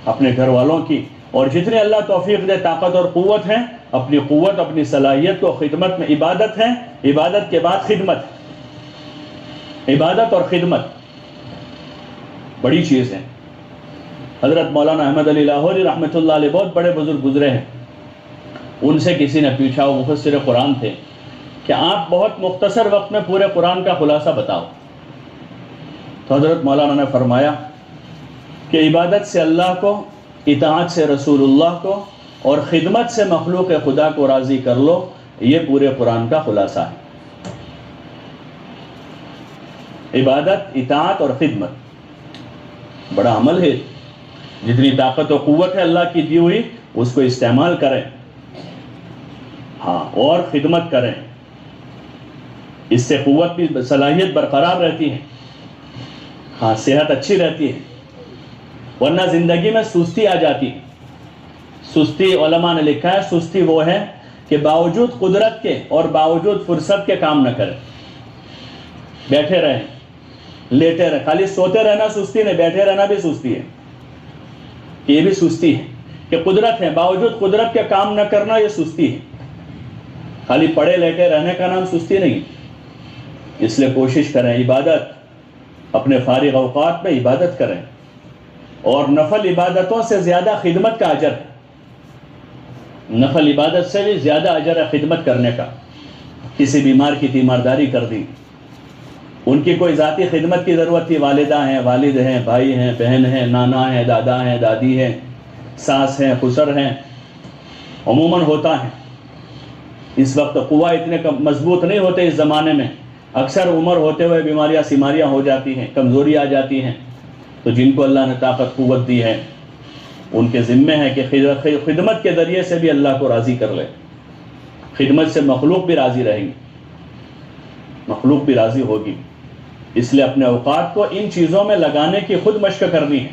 اپنے گھر والوں کی، اور جتنے اللہ توفیق دے طاقت اور قوت ہیں، اپنی قوت، اپنی صلاحیت کو خدمت میں. عبادت ہے، عبادت کے بعد خدمت. عبادت اور خدمت بڑی چیز ہے. حضرت مولانا احمد علی لاہوری رحمۃ اللہ علیہ بہت بڑے بزرگ گزرے ہیں. ان سے کسی نے پوچھا، وہ مفسر قرآن تھے، کہ آپ بہت مختصر وقت میں پورے قرآن کا خلاصہ بتاؤ. تو حضرت مولانا نے فرمایا کہ عبادت سے اللہ کو، اطاعت سے رسول اللہ کو، اور خدمت سے مخلوق خدا کو راضی کر لو، یہ پورے قرآن کا خلاصہ ہے. عبادت، اطاعت اور خدمت بڑا عمل ہے. جتنی طاقت و قوت ہے اللہ کی دی ہوئی، اس کو استعمال کریں، ہاں، اور خدمت کریں. اس سے قوت بھی، صلاحیت برقرار رہتی ہے، ہاں، صحت اچھی رہتی ہے. ورنہ زندگی میں سستی آ جاتی. سستی، علماء نے لکھا ہے، سستی وہ ہے کہ باوجود قدرت کے اور باوجود فرصت کے کام نہ کرے، بیٹھے رہیں، لیٹے رہیں. خالی سوتے رہنا سستی نہیں، بیٹھے رہنا بھی سستی ہے. یہ بھی سستی ہے کہ قدرت ہے، باوجود قدرت کے کام نہ کرنا، یہ سستی ہے. خالی پڑے لیٹے رہنے کا نام سستی نہیں. اس لیے کوشش کریں، عبادت، اپنے فارغ اوقات میں عبادت کریں. اور نفل عبادتوں سے زیادہ خدمت کا اجر ہے. نفل عبادت سے بھی زیادہ اجر ہے خدمت کرنے کا. کسی بیمار کی تیمارداری کر دی، ان کی کوئی ذاتی خدمت کی ضرورت تھی، والدہ ہیں، والد ہیں، بھائی ہیں، بہن ہیں، نانا ہیں، دادا ہیں، دادی ہیں، ساس ہیں، خسر ہیں، عموماً ہوتا ہے. اس وقت قوا اتنے مضبوط نہیں ہوتے اس زمانے میں، اکثر عمر ہوتے ہوئے بیماریاں سیماریاں ہو جاتی ہیں، کمزوری آ جاتی ہیں. تو جن کو اللہ نے طاقت قوت دی ہے ان کے ذمے ہے کہ خدمت کے ذریعے سے بھی اللہ کو راضی کر لے. خدمت سے مخلوق بھی راضی رہیں گی، مخلوق بھی راضی ہوگی. اس لیے اپنے اوقات کو ان چیزوں میں لگانے کی خود مشق کرنی ہے،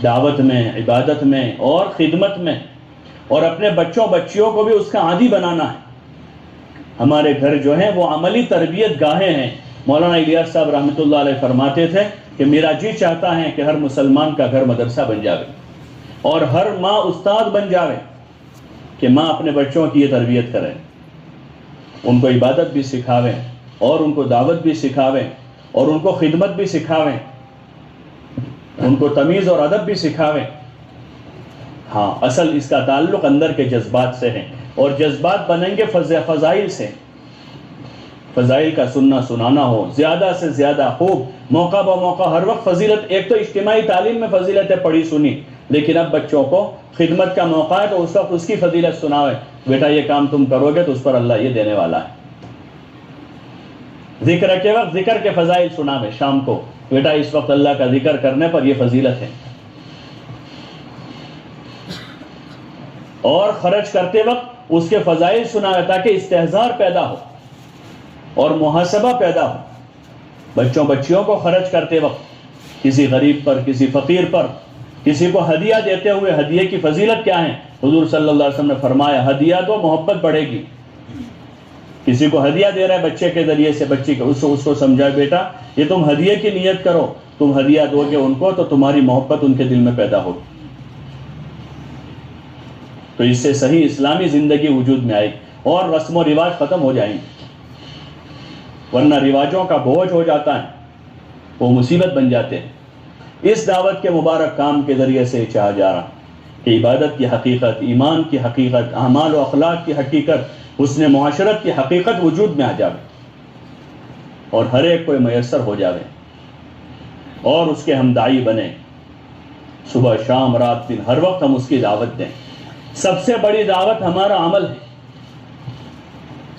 دعوت میں، عبادت میں اور خدمت میں. اور اپنے بچوں بچیوں کو بھی اس کا عادی بنانا ہے. ہمارے گھر جو ہیں وہ عملی تربیت گاہیں ہیں. مولانا الیاس صاحب رحمۃ اللہ علیہ فرماتے تھے کہ میرا جی چاہتا ہے کہ ہر مسلمان کا گھر مدرسہ بن جاوے اور ہر ماں استاد بن جاوے، کہ ماں اپنے بچوں کی یہ تربیت کرے، ان کو عبادت بھی سکھاویں اور ان کو دعوت بھی سکھاویں اور ان کو خدمت بھی سکھاویں، ان کو تمیز اور ادب بھی سکھاویں. ہاں، اصل اس کا تعلق اندر کے جذبات سے ہے، اور جذبات بنیں گے فضائل سے. فضائل کا سننا سنانا ہو زیادہ سے زیادہ خوب، موقع بموقع ہر وقت فضیلت. ایک تو اجتماعی تعلیم میں فضیلت ہے پڑھی سنی، لیکن اب بچوں کو خدمت کا موقع ہے تو اس وقت اس کی فضیلت سناوے. بیٹا یہ کام تم کرو گے تو اس پر اللہ یہ دینے والا ہے. ذکر کے وقت ذکر کے فضائل سناوے. شام کو بیٹا اس وقت اللہ کا ذکر کرنے پر یہ فضیلت ہے. اور خرچ کرتے وقت اس کے فضائل سناوے تاکہ استحضار پیدا ہو اور محاسبہ پیدا ہو. بچوں بچیوں کو خرچ کرتے وقت کسی غریب پر، کسی فقیر پر، کسی کو ہدیہ دیتے ہوئے ہدیے کی فضیلت کیا ہے؟ حضور صلی اللہ علیہ وسلم نے فرمایا ہدیہ دو محبت بڑھے گی. کسی کو ہدیہ دے رہا ہے بچے کے ذریعے سے، بچی کو اس کو سمجھائے بیٹا یہ تم ہدیے کی نیت کرو، تم ہدیہ دو گے ان کو تو تمہاری محبت ان کے دل میں پیدا ہوگی. تو اس سے صحیح اسلامی زندگی وجود میں آئے گی اور رسم و رواج ختم ہو جائیں گے. ورنہ رواجوں کا بوجھ ہو جاتا ہے، وہ مصیبت بن جاتے ہیں. اس دعوت کے مبارک کام کے ذریعے سے چاہا جا رہا کہ عبادت کی حقیقت، ایمان کی حقیقت، اعمال و اخلاق کی حقیقت، حسن معاشرت کی حقیقت وجود میں آ جاوے اور ہر ایک کو میسر ہو جاوے اور اس کے ہم داعی بنے. صبح شام رات دن ہر وقت ہم اس کی دعوت دیں. سب سے بڑی دعوت ہمارا عمل ہے،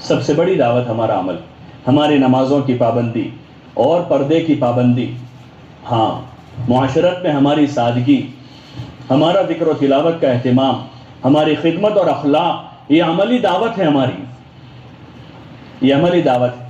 سب سے بڑی دعوت ہمارا عمل، ہماری نمازوں کی پابندی اور پردے کی پابندی. ہاں، معاشرت میں ہماری سادگی، ہمارا ذکر و تلاوت کا اہتمام، ہماری خدمت اور اخلاق، یہ عملی دعوت ہے ہماری، یہ عملی دعوت ہے.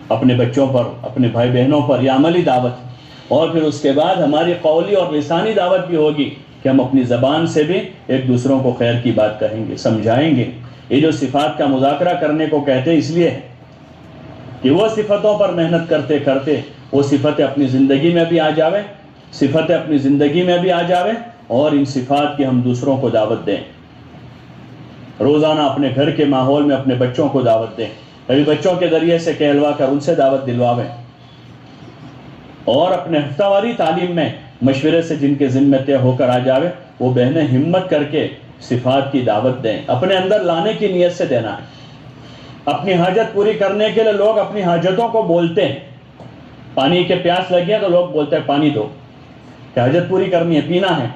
اپنے بچوں پر، اپنے بھائی بہنوں پر یہ عملی دعوت ہے. اور پھر اس کے بعد ہماری قولی اور لسانی دعوت بھی ہوگی کہ ہم اپنی زبان سے بھی ایک دوسروں کو خیر کی بات کہیں گے، سمجھائیں گے. یہ جو صفات کا مذاکرہ کرنے کو کہتے ہیں اس لیے ہے کہ وہ صفتوں پر محنت کرتے کرتے وہ صفتیں اپنی زندگی میں بھی آ جاویں، صفتیں اپنی زندگی میں بھی آ جاویں اور ان صفات کی ہم دوسروں کو دعوت دیں. روزانہ اپنے گھر کے ماحول میں اپنے بچوں کو دعوت دیں. کبھی بچوں کے ذریعے سے کہلوا کر ان سے دعوت دلواویں اور اپنے ہفتہ واری تعلیم میں مشورے سے جن کے ذمہ طے ہو کر آ جاوے وہ بہنیں ہمت کر کے صفات کی دعوت دیں. اپنے اندر لانے کی نیت سے دینا ہے. اپنی حاجت پوری کرنے کے لیے لوگ اپنی حاجتوں کو بولتے ہیں. پانی کے پیاس لگی ہے تو لوگ بولتے ہیں پانی دو، کہ حاجت پوری کرنی ہے، پینا ہے.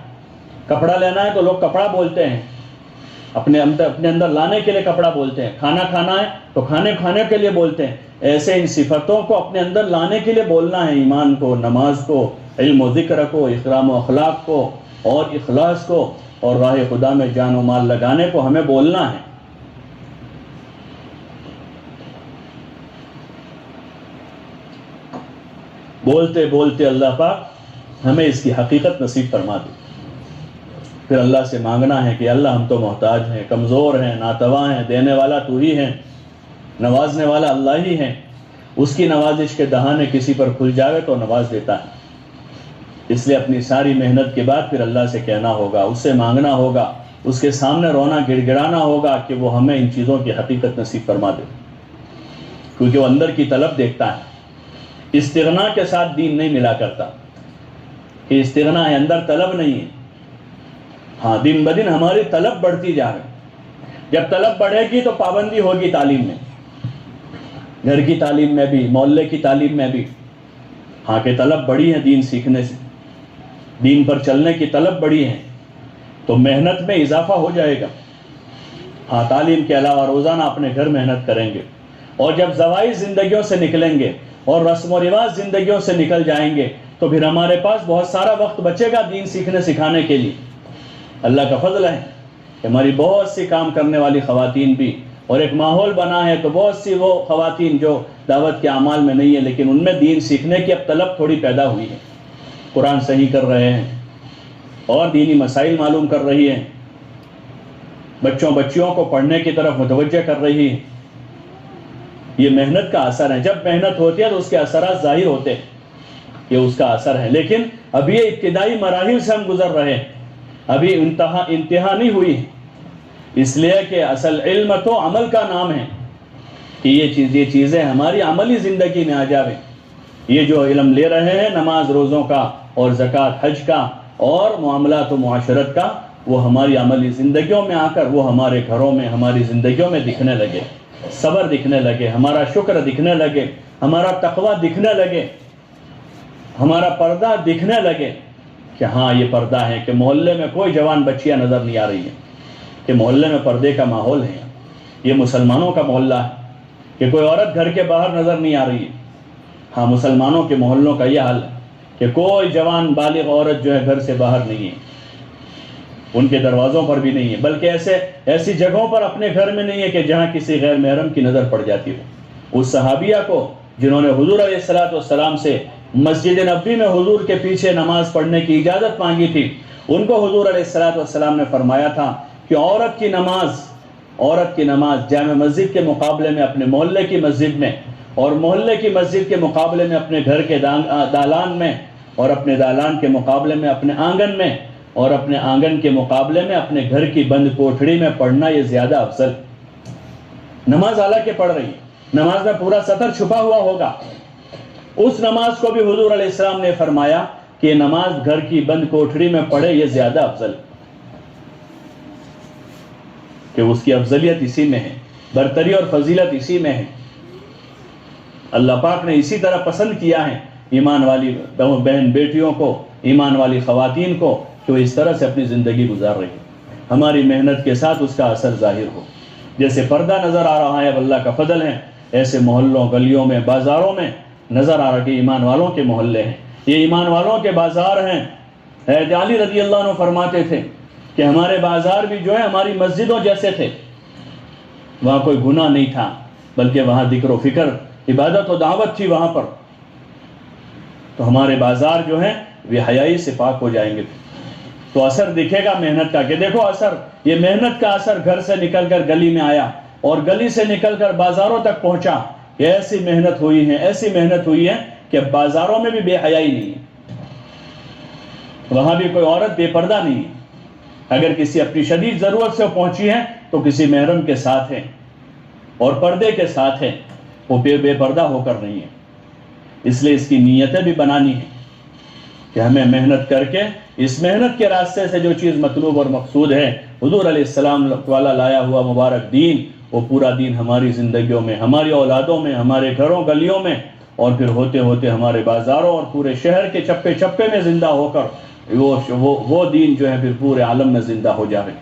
کپڑا لینا ہے تو لوگ کپڑا بولتے ہیں، اپنے اندر لانے کے لیے کپڑا بولتے ہیں. کھانا کھانا ہے تو کھانے کے لیے بولتے ہیں. ایسے ان صفتوں کو اپنے اندر لانے کے لیے بولنا ہے. ایمان کو، نماز کو، علم و ذکر کو، اکرام و اخلاق کو اور اخلاص کو اور راہ خدا میں جان و مال لگانے کو ہمیں بولنا ہے. بولتے بولتے اللہ پاک ہمیں اس کی حقیقت نصیب فرما دے. پھر اللہ سے مانگنا ہے کہ اللہ ہم تو محتاج ہیں، کمزور ہیں، ناتواں ہیں، دینے والا تو ہی ہے، نوازنے والا اللہ ہی ہے. اس کی نوازش کے دہانے کسی پر کھل جاوے تو نواز دیتا ہے. اس لیے اپنی ساری محنت کے بعد پھر اللہ سے کہنا ہوگا، اس سے مانگنا ہوگا، اس کے سامنے رونا گڑ گڑانا ہوگا کہ وہ ہمیں ان چیزوں کی حقیقت نصیب فرما دے. کیونکہ وہ اندر کی طلب دیکھتا ہے. استغنا کے ساتھ دین نہیں ملا کرتا کہ استغنا ہے، اندر طلب نہیں ہے. ہاں، دن بدن ہماری طلب بڑھتی جا رہی. جب طلب بڑھے گی تو پابندی ہوگی تعلیم میں، گھر کی تعلیم میں بھی، محلے کی تعلیم میں بھی. ہاں کہ طلب بڑی ہے دین سیکھنے سے، دین پر چلنے کی طلب بڑی ہے تو محنت میں اضافہ ہو جائے گا. ہاں تعلیم کے علاوہ روزانہ اپنے گھر محنت کریں گے، اور جب زوائی زندگیوں سے نکلیں گے اور رسم و رواج زندگیوں سے نکل جائیں گے تو پھر ہمارے پاس بہت سارا وقت بچے گا دین سیکھنے سکھانے کے لیے۔ اللہ کا فضل ہے کہ ہماری بہت سی کام کرنے والی خواتین بھی، اور ایک ماحول بنا ہے تو بہت سی وہ خواتین جو دعوت کے اعمال میں نہیں ہے لیکن ان میں دین سیکھنے کی اب طلب تھوڑی پیدا ہوئی ہے، قرآن صحیح کر رہے ہیں اور دینی مسائل معلوم کر رہی ہیں، بچیوں کو پڑھنے کی طرف متوجہ کر رہی ہے۔ یہ محنت کا اثر ہے، جب محنت ہوتی ہے تو اس کے اثرات ظاہر ہوتے ہیں، یہ اس کا اثر ہے۔ لیکن اب یہ ابتدائی مراحل سے ہم گزر رہے ہیں، ابھی انتہا نہیں ہوئی ہے، اس لیے کہ اصل علم تو عمل کا نام ہے کہ یہ چیزیں ہماری عملی زندگی میں آ جاویں۔ یہ جو علم لے رہے ہیں نماز روزوں کا اور زکوٰۃ حج کا اور معاملات و معاشرت کا، وہ ہماری عملی زندگیوں میں آ کر وہ ہمارے گھروں میں ہماری زندگیوں میں دکھنے لگے، صبر دکھنے لگے، ہمارا شکر دکھنے لگے، ہمارا تقویٰ دکھنے لگے، ہمارا پردہ دکھنے لگے کہ ہاں یہ پردہ ہے، کہ محلے میں کوئی جوان بچیاں نظر نہیں آ رہی ہیں، کہ محلے میں پردے کا ماحول ہے، یہ مسلمانوں کا محلہ ہے، کہ کوئی عورت گھر کے باہر نظر نہیں آ رہی ہے۔ ہاں مسلمانوں کے محلوں کا یہ حال ہے کہ کوئی جوان بالغ عورت جو ہے گھر سے باہر نہیں ہے، ان کے دروازوں پر بھی نہیں ہے، بلکہ ایسی جگہوں پر اپنے گھر میں نہیں ہے کہ جہاں کسی غیر محرم کی نظر پڑ جاتی ہو۔ اس صحابیہ کو جنہوں نے حضور علیہ السلام سے مسجد نبوی میں حضور کے پیچھے نماز پڑھنے کی اجازت مانگی تھی، ان کو حضور علیہ السلام نے فرمایا تھا کہ عورت کی نماز جامع مسجد کے مقابلے میں اپنے محلے کی مسجد میں، اور محلے کی مسجد کے مقابلے میں اپنے گھر کے دالان میں، اور اپنے دالان کے مقابلے میں اپنے آنگن میں، اور اپنے آنگن کے مقابلے میں اپنے گھر کی بند کوٹھڑی میں پڑھنا یہ زیادہ افضل۔ نماز حالانکہ پڑھ رہی ہے، نماز میں پورا سطر چھپا ہوا ہوگا، اس نماز کو بھی حضور علیہ السلام نے فرمایا کہ یہ نماز گھر کی بند کوٹھڑی میں پڑھے یہ زیادہ افضل، کہ اس کی افضلیت اسی میں ہے، برتری اور فضیلت اسی میں ہے۔ اللہ پاک نے اسی طرح پسند کیا ہے ایمان والی بہن بیٹیوں کو، ایمان والی خواتین کو، کہ وہ اس طرح سے اپنی زندگی گزار رہی ہے، ہماری محنت کے ساتھ اس کا اثر ظاہر ہو۔ جیسے پردہ نظر آ رہا ہے اب اللہ کا فضل ہے، ایسے محلوں گلیوں میں بازاروں میں نظر آ رہا کہ ایمان والوں کے محلے ہیں، یہ ایمان والوں کے بازار ہیں۔ حضرت علی رضی اللہ عنہ فرماتے تھے کہ ہمارے بازار بھی جو ہے ہماری مسجدوں جیسے تھے، وہاں کوئی گناہ نہیں تھا، بلکہ وہاں ذکر و فکر، عبادت و دعوت تھی وہاں پر، تو ہمارے بازار جو ہیں وہ حیائی سے پاک ہو جائیں گے، تو اثر دکھے گا محنت کا، کہ دیکھو اثر، یہ محنت کا اثر گھر سے نکل کر گلی میں آیا اور گلی سے نکل کر بازاروں تک پہنچا، یہ ایسی محنت ہوئی ہے کہ بازاروں میں بھی بے حیائی نہیں ہے، وہاں بھی کوئی عورت بے پردہ نہیں ہے، اگر کسی اپنی شدید ضرورت سے پہنچی ہے تو کسی محرم کے ساتھ ہے اور پردے کے ساتھ ہے، وہ بے پردہ ہو کر نہیں ہے۔ اس لیے اس کی نیتیں بھی بنانی ہے کہ ہمیں محنت کر کے اس محنت کے راستے سے جو چیز مطلوب اور مقصود ہے، حضور علیہ السلام والا لایا ہوا مبارک دین، وہ پورا دین ہماری زندگیوں میں، ہماری اولادوں میں، ہمارے گھروں گلیوں میں، اور پھر ہوتے ہوتے ہمارے بازاروں اور پورے شہر کے چپے چپے میں زندہ ہو کر وہ دین جو ہے پھر پورے عالم میں زندہ ہو جائے۔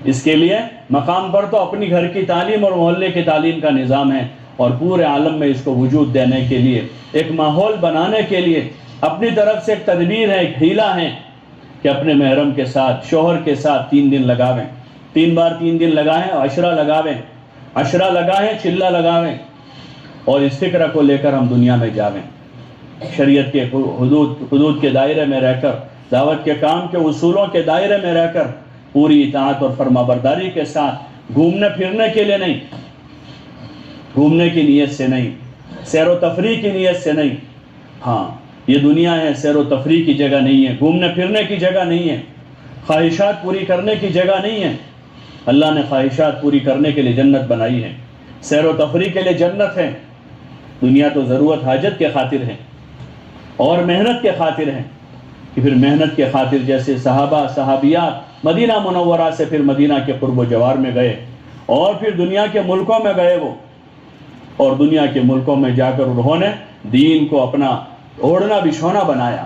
اس کے لیے مقام پر تو اپنی گھر کی تعلیم اور محلے کی تعلیم کا نظام ہے، اور پورے عالم میں اس کو وجود دینے کے لیے، ایک ماحول بنانے کے لیے اپنی طرف سے ایک تدبیر ہے، ایک ہیلہ ہے کہ اپنے محرم کے ساتھ، شوہر کے ساتھ 3 دن لگاویں، 3 بار 3 دن لگائیں، عشرہ لگائیں، چلہ لگاویں، اور اس فکر کو لے کر ہم دنیا میں جاویں، شریعت کے حدود کے دائرے میں رہ کر، دعوت کے کام کے اصولوں کے دائرے میں رہ کر، پوری اطاعت اور فرما برداری کے ساتھ، گھومنے پھرنے کے لیے نہیں، گھومنے کی نیت سے نہیں، سیر و تفریح کی نیت سے نہیں۔ ہاں یہ دنیا ہے، سیر و تفریح کی جگہ نہیں ہے، گھومنے پھرنے کی جگہ نہیں ہے، خواہشات پوری کرنے کی جگہ نہیں ہے۔ اللہ نے خواہشات پوری کرنے کے لیے جنت بنائی ہے، سیر و تفریح کے لیے جنت ہے۔ دنیا تو ضرورت حاجت کے خاطر ہے اور محنت کے خاطر ہے، کہ پھر محنت کے خاطر جیسے صحابہ صحابیات مدینہ منورہ سے پھر مدینہ کے قرب و جوار میں گئے، اور پھر دنیا کے ملکوں میں گئے وہ، اور دنیا کے ملکوں میں جا کر انہوں نے دین کو اپنا اوڑھنا بچھونا بنایا،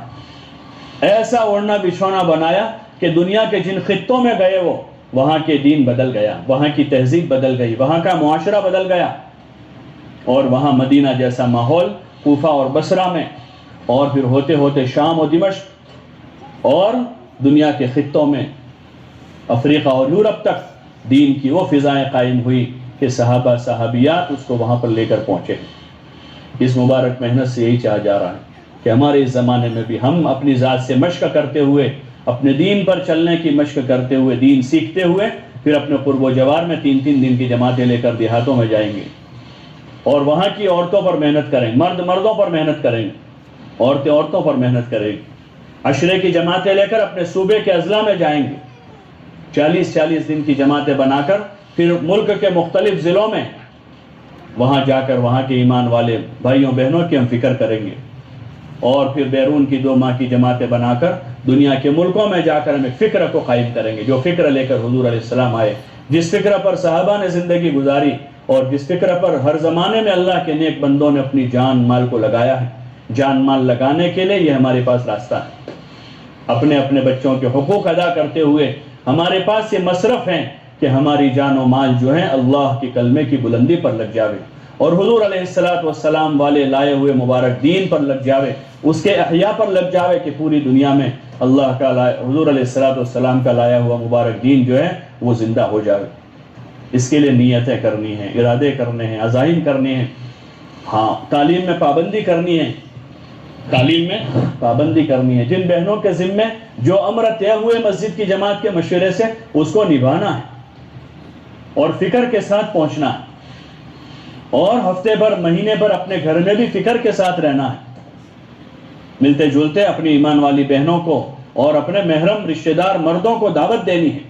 ایسا اوڑھنا بچھونا بنایا کہ دنیا کے جن خطوں میں گئے وہ وہاں کے دین بدل گیا، وہاں کی تہذیب بدل گئی، وہاں کا معاشرہ بدل گیا، اور وہاں مدینہ جیسا ماحول کوفہ اور بصرہ میں، اور پھر ہوتے ہوتے شام و دمشق اور دنیا کے خطوں میں، افریقہ اور یورپ تک دین کی وہ فضائیں قائم ہوئی کہ صحابہ صحابیات اس کو وہاں پر لے کر پہنچے۔ اس مبارک محنت سے یہی چاہا جا رہا ہے کہ ہمارے اس زمانے میں بھی ہم اپنی ذات سے مشق کرتے ہوئے، اپنے دین پر چلنے کی مشق کرتے ہوئے، دین سیکھتے ہوئے، پھر اپنے قرب و جوار میں 3 دن کی جماعتیں لے کر دیہاتوں میں جائیں گے، اور وہاں کی عورتوں پر محنت کریں گے، مرد مردوں پر محنت کریں گے، عورتیں عورتوں پر محنت کریں گی، عشرے کی جماعتیں لے کر اپنے صوبے کے اضلاع میں جائیں گے، 40 دن کی جماعتیں بنا کر پھر ملک کے مختلف ضلعوں میں وہاں جا کر وہاں کے ایمان والے بھائیوں بہنوں کی ہم فکر کریں گے، اور پھر بیرون کی 2 ماہ کی جماعتیں بنا کر دنیا کے ملکوں میں جا کر ہم ایک فکر کو قائم کریں گے، جو فکر لے کر حضور علیہ السلام آئے، جس فکر پر صحابہ نے زندگی گزاری، اور جس فکر پر ہر زمانے میں اللہ کے نیک بندوں نے اپنی جان مال کو لگایا ہے۔ جان مال لگانے کے لیے یہ ہمارے پاس راستہ ہے، اپنے اپنے بچوں کے حقوق ادا کرتے ہوئے ہمارے پاس یہ مصرف ہیں کہ ہماری جان و مال جو ہیں اللہ کے کلمے کی بلندی پر لگ جاوے، اور حضور علیہ السلام والے لائے ہوئے مبارک دین پر لگ جاوے، اس کے احیاء پر لگ جاوے کہ پوری دنیا میں اللہ کا حضور علیہ السلام کا لایا ہوا مبارک دین جو ہے وہ زندہ ہو جاوے۔ اس کے لیے نیتیں کرنی ہیں، ارادے کرنے ہیں، عزائم کرنے ہیں، ہاں تعلیم میں پابندی کرنی ہے، تعلیم میں پابندی کرنی ہے، جن بہنوں کے ذمے جو امر طے ہوئے مسجد کی جماعت کے مشورے سے اس کو نبھانا ہے، اور فکر کے ساتھ پہنچنا ہے، اور ہفتے بھر مہینے بھر اپنے گھر میں بھی فکر کے ساتھ رہنا ہے، ملتے جلتے اپنی ایمان والی بہنوں کو اور اپنے محرم رشتہ دار مردوں کو دعوت دینی ہے،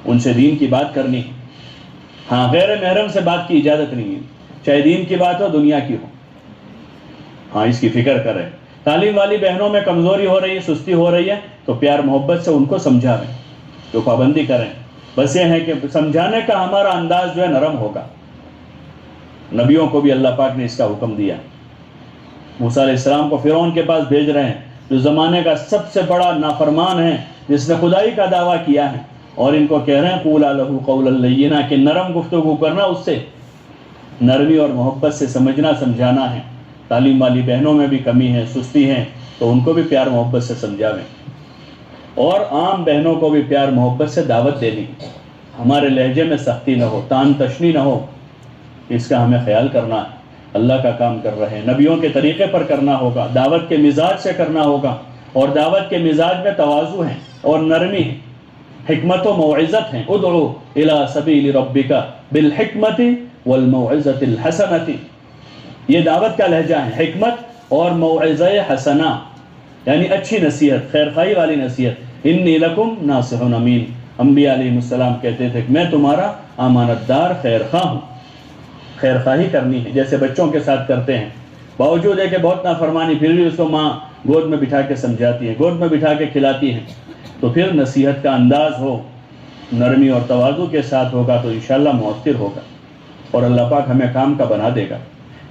ان سے دین کی بات کرنی ہے، ہاں غیر محرم سے بات کی اجازت نہیں ہے، چاہے دین کی بات ہو دنیا کی ہو، ہاں اس کی فکر کریں۔ تعلیم والی بہنوں میں کمزوری ہو رہی ہے، سستی ہو رہی ہے، تو پیار محبت سے ان کو سمجھائیں، تو پابندی کریں، بس یہ ہے کہ سمجھانے کا ہمارا انداز جو ہے نرم ہوگا۔ نبیوں کو بھی اللہ پاک نے اس کا حکم دیا، موسیٰ علیہ السلام کو فرعون کے پاس بھیج رہے ہیں جو زمانے کا سب سے بڑا نافرمان ہے، جس نے خدائی کا دعویٰ کیا ہے، اور ان کو کہہ رہے ہیں قولا لہ قولا لینا، کہ نرم گفتگو کرنا، اس سے نرمی اور محبت سے سمجھنا سمجھانا ہے۔ تعلیم والی بہنوں میں بھی کمی ہے، سستی ہے، تو ان کو بھی پیار محبت سے سمجھاویں، اور عام بہنوں کو بھی پیار محبت سے دعوت دینی، ہمارے لہجے میں سختی نہ ہو، تان تشنی نہ ہو، اس کا ہمیں خیال کرنا ہے۔ اللہ کا کام کر رہے ہیں، نبیوں کے طریقے پر کرنا ہوگا، دعوت کے مزاج سے کرنا ہوگا، اور دعوت کے مزاج میں تواضع ہے اور نرمی ہے، حکمت و موعظت ہیں، ادعو الی سبیل ربک بالحکمت والموعظۃ الحسنۃ، یہ دعوت کا لہجہ ہے، حکمت اور موعظہ حسنہ، یعنی اچھی نصیحت، خیر خواہی والی نصیحت۔ انی لکم ناصح امین، انبیاء علیہ السلام کہتے تھے کہ میں تمہارا امانت دار خیر خواہ ہوں، خیر خواہی کرنی ہے، جیسے بچوں کے ساتھ کرتے ہیں، باوجود ہے کہ بہت نافرمانی، پھر بھی اس کو ماں گود میں بٹھا کے سمجھاتی ہے، گود میں بٹھا کے کھلاتی ہے، تو پھر نصیحت کا انداز ہو، نرمی اور تواضع کے ساتھ ہوگا تو انشاءاللہ مؤثر ہوگا، اور اللہ پاک ہمیں کام کا بنا دے گا۔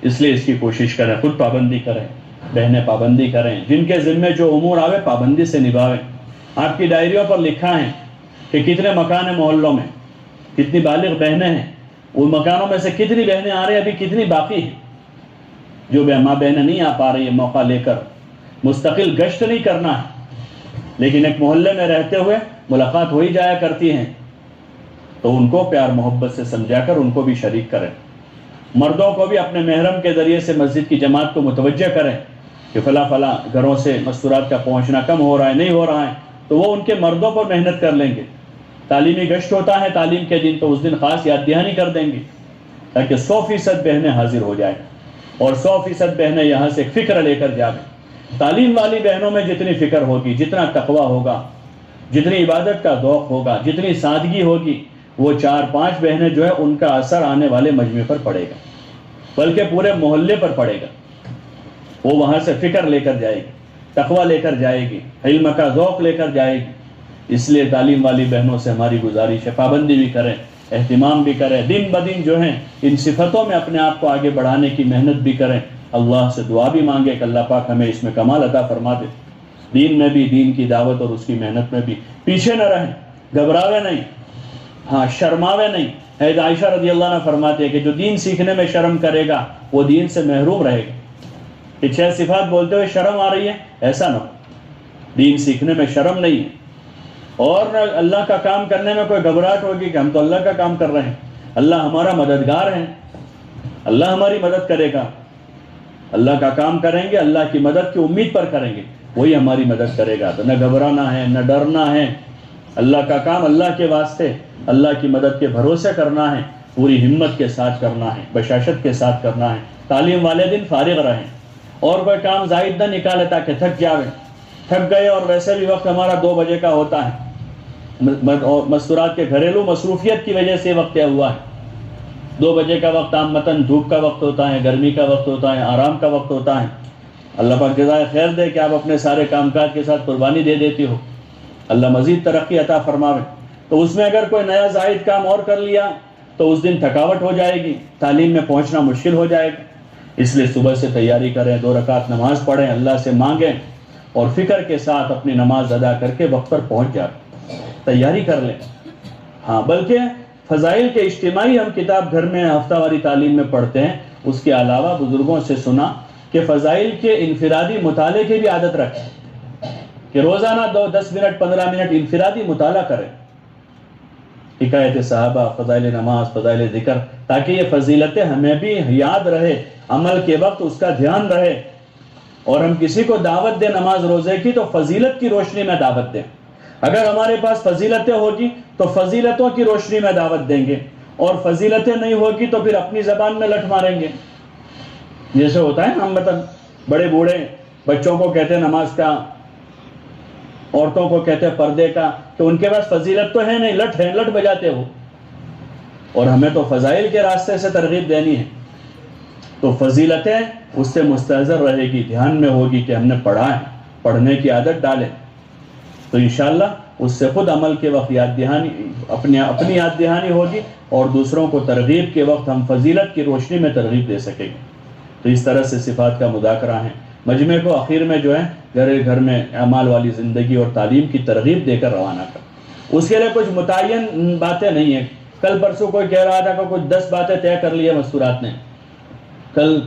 اس لیے اس کی کوشش کریں، خود پابندی کریں، بہنیں پابندی کریں، جن کے ذمے جو امور آوے پابندی سے نبھاویں۔ آپ کی ڈائریوں پر لکھا ہے کہ کتنے مکان ہیں محلوں میں، کتنی بالغ بہنیں ہیں، ان مکانوں میں سے کتنی بہنیں آ رہی ہیں، ابھی کتنی باقی ہیں، جو ماں بہنیں نہیں آ پا رہی ہیں، موقع لے کر مستقل گشت نہیں کرنا ہے، لیکن ایک محلے میں رہتے ہوئے ملاقات ہو ہی جایا کرتی ہیں، تو ان کو پیار محبت سے سمجھا کر ان کو بھی شریک کریں۔ مردوں کو بھی اپنے محرم کے ذریعے سے مسجد کی جماعت کو متوجہ کریں کہ فلاں فلاں گھروں سے مستورات کا پہنچنا کم ہو رہا ہے، نہیں ہو رہا ہے، تو وہ ان کے مردوں پر محنت کر لیں گے۔ تعلیمی گشت ہوتا ہے تعلیم کے دن، تو اس دن خاص یاد دہانی کر دیں گے، تاکہ 100% بہنیں حاضر ہو جائیں، اور 100% بہنیں یہاں سے فکر لے کر جائیں۔ تعلیم والی بہنوں میں جتنی فکر ہوگی، جتنا تقویٰ ہوگا، جتنی عبادت کا ذوق ہوگا، جتنی سادگی ہوگی، وہ 4-5 بہنیں جو ہے ان کا اثر آنے والے مجمع پر پڑے گا، بلکہ پورے محلے پر پڑے گا۔ وہ وہاں سے فکر لے کر جائے گی، تقویٰ لے کر جائے گی، علم کا ذوق لے کر جائے گی۔ اس لیے تعلیم والی بہنوں سے ہماری گزارش ہے، پابندی بھی کریں، اہتمام بھی کریں، دن بدن جو ہیں ان صفتوں میں اپنے آپ کو آگے بڑھانے کی محنت بھی کریں، اللہ سے دعا بھی مانگے کہ اللہ پاک ہمیں اس میں کمال عطا فرما دے، دین میں بھی، دین کی دعوت اور اس کی محنت میں بھی پیچھے نہ رہیں۔ گھبراوے نہیں، ہاں شرماوے نہیں۔ حضرت عائشہ رضی اللہ عنہ فرماتے ہیں کہ جو دین سیکھنے میں شرم کرے گا وہ دین سے محروم رہے گا۔ کہ 6 صفات بولتے ہوئے شرم آ رہی ہے، ایسا نہ ہو، دین سیکھنے میں شرم نہیں ہے، اور نہ اللہ کا کام کرنے میں کوئی گھبراہٹ ہوگی کہ ہم تو اللہ کا کام کر رہے ہیں، اللہ ہمارا مددگار ہے، اللہ ہماری مدد کرے گا، اللہ کا کام کریں گے، اللہ کی مدد کی امید پر کریں گے، وہی ہماری مدد کرے گا۔ تو نہ گھبرانا ہے، نہ ڈرنا ہے، اللہ کا کام اللہ کے واسطے، اللہ کی مدد کے بھروسے کرنا ہے، پوری ہمت کے ساتھ کرنا ہے، بشاشت کے ساتھ کرنا ہے۔ تعلیم والے دن فارغ رہیں اور کوئی کام زائد نہ نکالے تاکہ تھک جاویں، تھک گئے اور ویسے بھی وقت ہمارا 2 بجے کا ہوتا ہے، مستورات کے گھریلو مصروفیت کی وجہ سے وقت طے ہوا ہے۔ 2 بجے کا وقت عامتاً دھوپ کا وقت ہوتا ہے، گرمی کا وقت ہوتا ہے، آرام کا وقت ہوتا ہے۔ اللہ پاک جزائے خیر دے کہ آپ اپنے سارے کام کاج کے ساتھ قربانی دے دیتی ہو، اللہ مزید ترقی عطا فرماوے۔ تو اس میں اگر کوئی نیا زائد کام اور کر لیا تو اس دن تھکاوٹ ہو جائے گی، تعلیم میں پہنچنا مشکل ہو جائے گا۔ اس لیے صبح سے تیاری کریں، 2 رکعت نماز پڑھیں، اللہ سے مانگیں اور فکر کے ساتھ اپنی نماز ادا کر کے وقت پر پہنچ جائیں، تیاری کر لیں۔ ہاں بلکہ فضائل کے اجتماعی ہم کتاب گھر میں ہفتہ واری تعلیم میں پڑھتے ہیں، اس کے علاوہ بزرگوں سے سنا کہ فضائل کے انفرادی مطالعے کی بھی عادت رکھیں، کہ روزانہ 10 منٹ 15 منٹ انفرادی مطالعہ کریں، حکایت صحابہ، فضائل نماز، فضائل ذکر، تاکہ یہ فضیلتیں ہمیں بھی یاد رہے، عمل کے وقت اس کا دھیان رہے، اور ہم کسی کو دعوت دیں نماز روزے کی تو فضیلت کی روشنی میں دعوت دیں۔ اگر ہمارے پاس فضیلتیں ہوگی تو فضیلتوں کی روشنی میں دعوت دیں گے، اور فضیلتیں نہیں ہوگی تو پھر اپنی زبان میں لٹ ماریں گے۔ جیسے ہوتا ہے نا، ہم بڑے بوڑھے بچوں کو کہتے ہیں نماز کا، عورتوں کو کہتے ہیں پردے کا، تو ان کے پاس فضیلت تو ہے نہیں، لٹ بجاتے ہو، اور ہمیں تو فضائل کے راستے سے ترغیب دینی ہے۔ تو فضیلتیں اس سے مستحضر رہے گی، دھیان میں ہوگی کہ ہم نے پڑھا ہے، پڑھنے کی عادت ڈالیں، تو انشاءاللہ اس سے خود عمل کے وقت یاد دہانی، اپنی یاد دہانی ہوگی، اور دوسروں کو ترغیب کے وقت ہم فضیلت کی روشنی میں ترغیب دے سکیں گے۔ تو اس طرح سے صفات کا مذاکرہ ہے۔ مجمع کو آخر میں جو ہے گھر میں اعمال والی زندگی اور تعلیم کی ترغیب دے کر روانہ کر۔ اس کے لیے کچھ متعین باتیں نہیں ہیں۔ کل پرسوں کوئی کہہ رہا تھا کہ کچھ 10 باتیں طے کر لی ہے مستورات نے، کل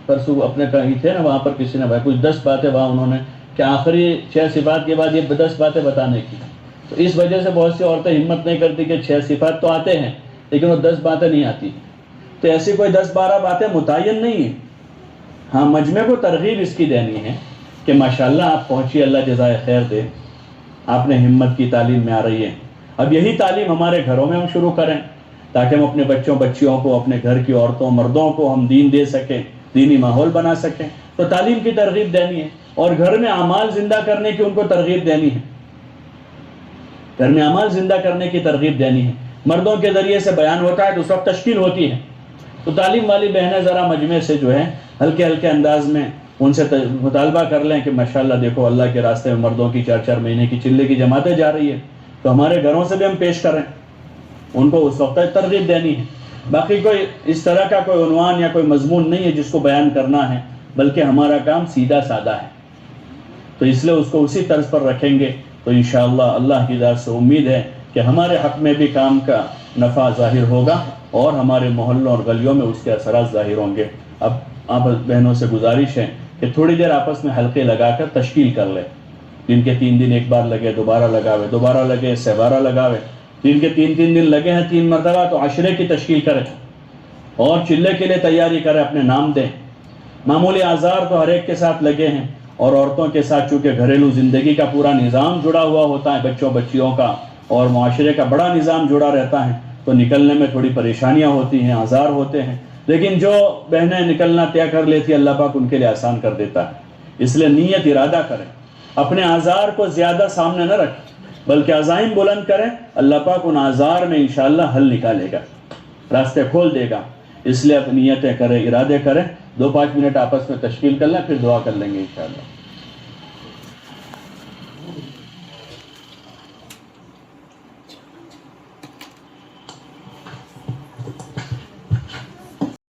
پرسوں اپنے کہیں تھے نا، وہاں پر کسی نے بھائی کچھ 10 باتیں وہاں انہوں نے کہ آخری 6 صفات کے بعد یہ 10 باتیں بتانے کی۔ تو اس وجہ سے بہت سی عورتیں ہمت نہیں کرتی کہ 6 صفات تو آتے ہیں لیکن وہ 10 باتیں نہیں آتی۔ تو ایسی کوئی 10-12 باتیں متعین نہیں ہیں۔ ہاں مجمع کو ترغیب اس کی دینی ہے کہ ماشاءاللہ آپ پہنچیے، اللہ جزائے خیر دے، آپ نے ہمت کی، تعلیم میں آ رہی ہے۔ اب یہی تعلیم ہمارے گھروں میں ہم شروع کریں تاکہ ہم اپنے بچوں بچیوں کو، اپنے گھر کی عورتوں مردوں کو ہم دین دے سکیں، دینی ماحول بنا سکیں۔ تو تعلیم کی ترغیب دینی ہے، اور گھر میں اعمال زندہ کرنے کی ان کو ترغیب دینی ہے، گھر میں اعمال زندہ کرنے کی ترغیب دینی ہے۔ مردوں کے ذریعے سے بیان ہوتا ہے تو اس وقت تشکیل ہوتی ہے، تو تعلیم والی بہنیں ذرا مجمع سے جو ہے ہلکے ہلکے انداز میں ان سے مطالبہ کر لیں کہ ماشاءاللہ دیکھو اللہ کے راستے میں مردوں کی 4-4 مہینے کی چلے کی جماعتیں جا رہی ہے، تو ہمارے گھروں سے بھی ہم پیش کریں، ان کو اس وقت ترغیب دینی ہے۔ باقی کوئی اس طرح کا کوئی عنوان یا کوئی مضمون نہیں ہے جس کو بیان کرنا ہے، بلکہ ہمارا کام سیدھا سادہ ہے، تو اس لیے اس کو اسی طرز پر رکھیں گے تو انشاءاللہ اللہ کی ذات سے امید ہے کہ ہمارے حق میں بھی کام کا نفع ظاہر ہوگا، اور ہمارے محلوں اور گلیوں میں اس کے اثرات ظاہر ہوں گے۔ اب آپ بہنوں سے گزارش ہے کہ تھوڑی دیر آپس میں حلقے لگا کر تشکیل کر لیں، دن کے 3 دن ایک بار لگے، دوبارہ لگاوے، دوبارہ لگے، سہوارہ لگاوے، دن کے 3 دن لگے ہیں 3 مرتبہ، تو عشرے کی تشکیل کریں اور چلے کے لیے تیاری کریں، اپنے نام دیں۔ معمولی آزار تو ہر ایک کے ساتھ لگے ہیں، اور عورتوں کے ساتھ چونکہ گھریلو زندگی کا پورا نظام جڑا ہوا ہوتا ہے، بچوں بچیوں کا اور معاشرے کا بڑا نظام جڑا رہتا ہے، تو نکلنے میں تھوڑی پریشانیاں ہوتی ہیں، آزار ہوتے ہیں، لیکن جو بہنیں نکلنا طے کر لیتی اللہ پاک ان کے لیے آسان کر دیتا ہے۔ اس لیے نیت ارادہ کریں، اپنے آزار کو زیادہ سامنے نہ رکھیں، بلکہ عزائم بلند کریں، اللہ پاک ان آزار میں انشاءاللہ حل نکالے گا، راستے کھول دے گا۔ اس لیے اپنی نیتیں کریں، ارادے کریں۔ 2-5 منٹ آپس میں تشکیل کر لیں، پھر دعا کر لیں گے انشاءاللہ۔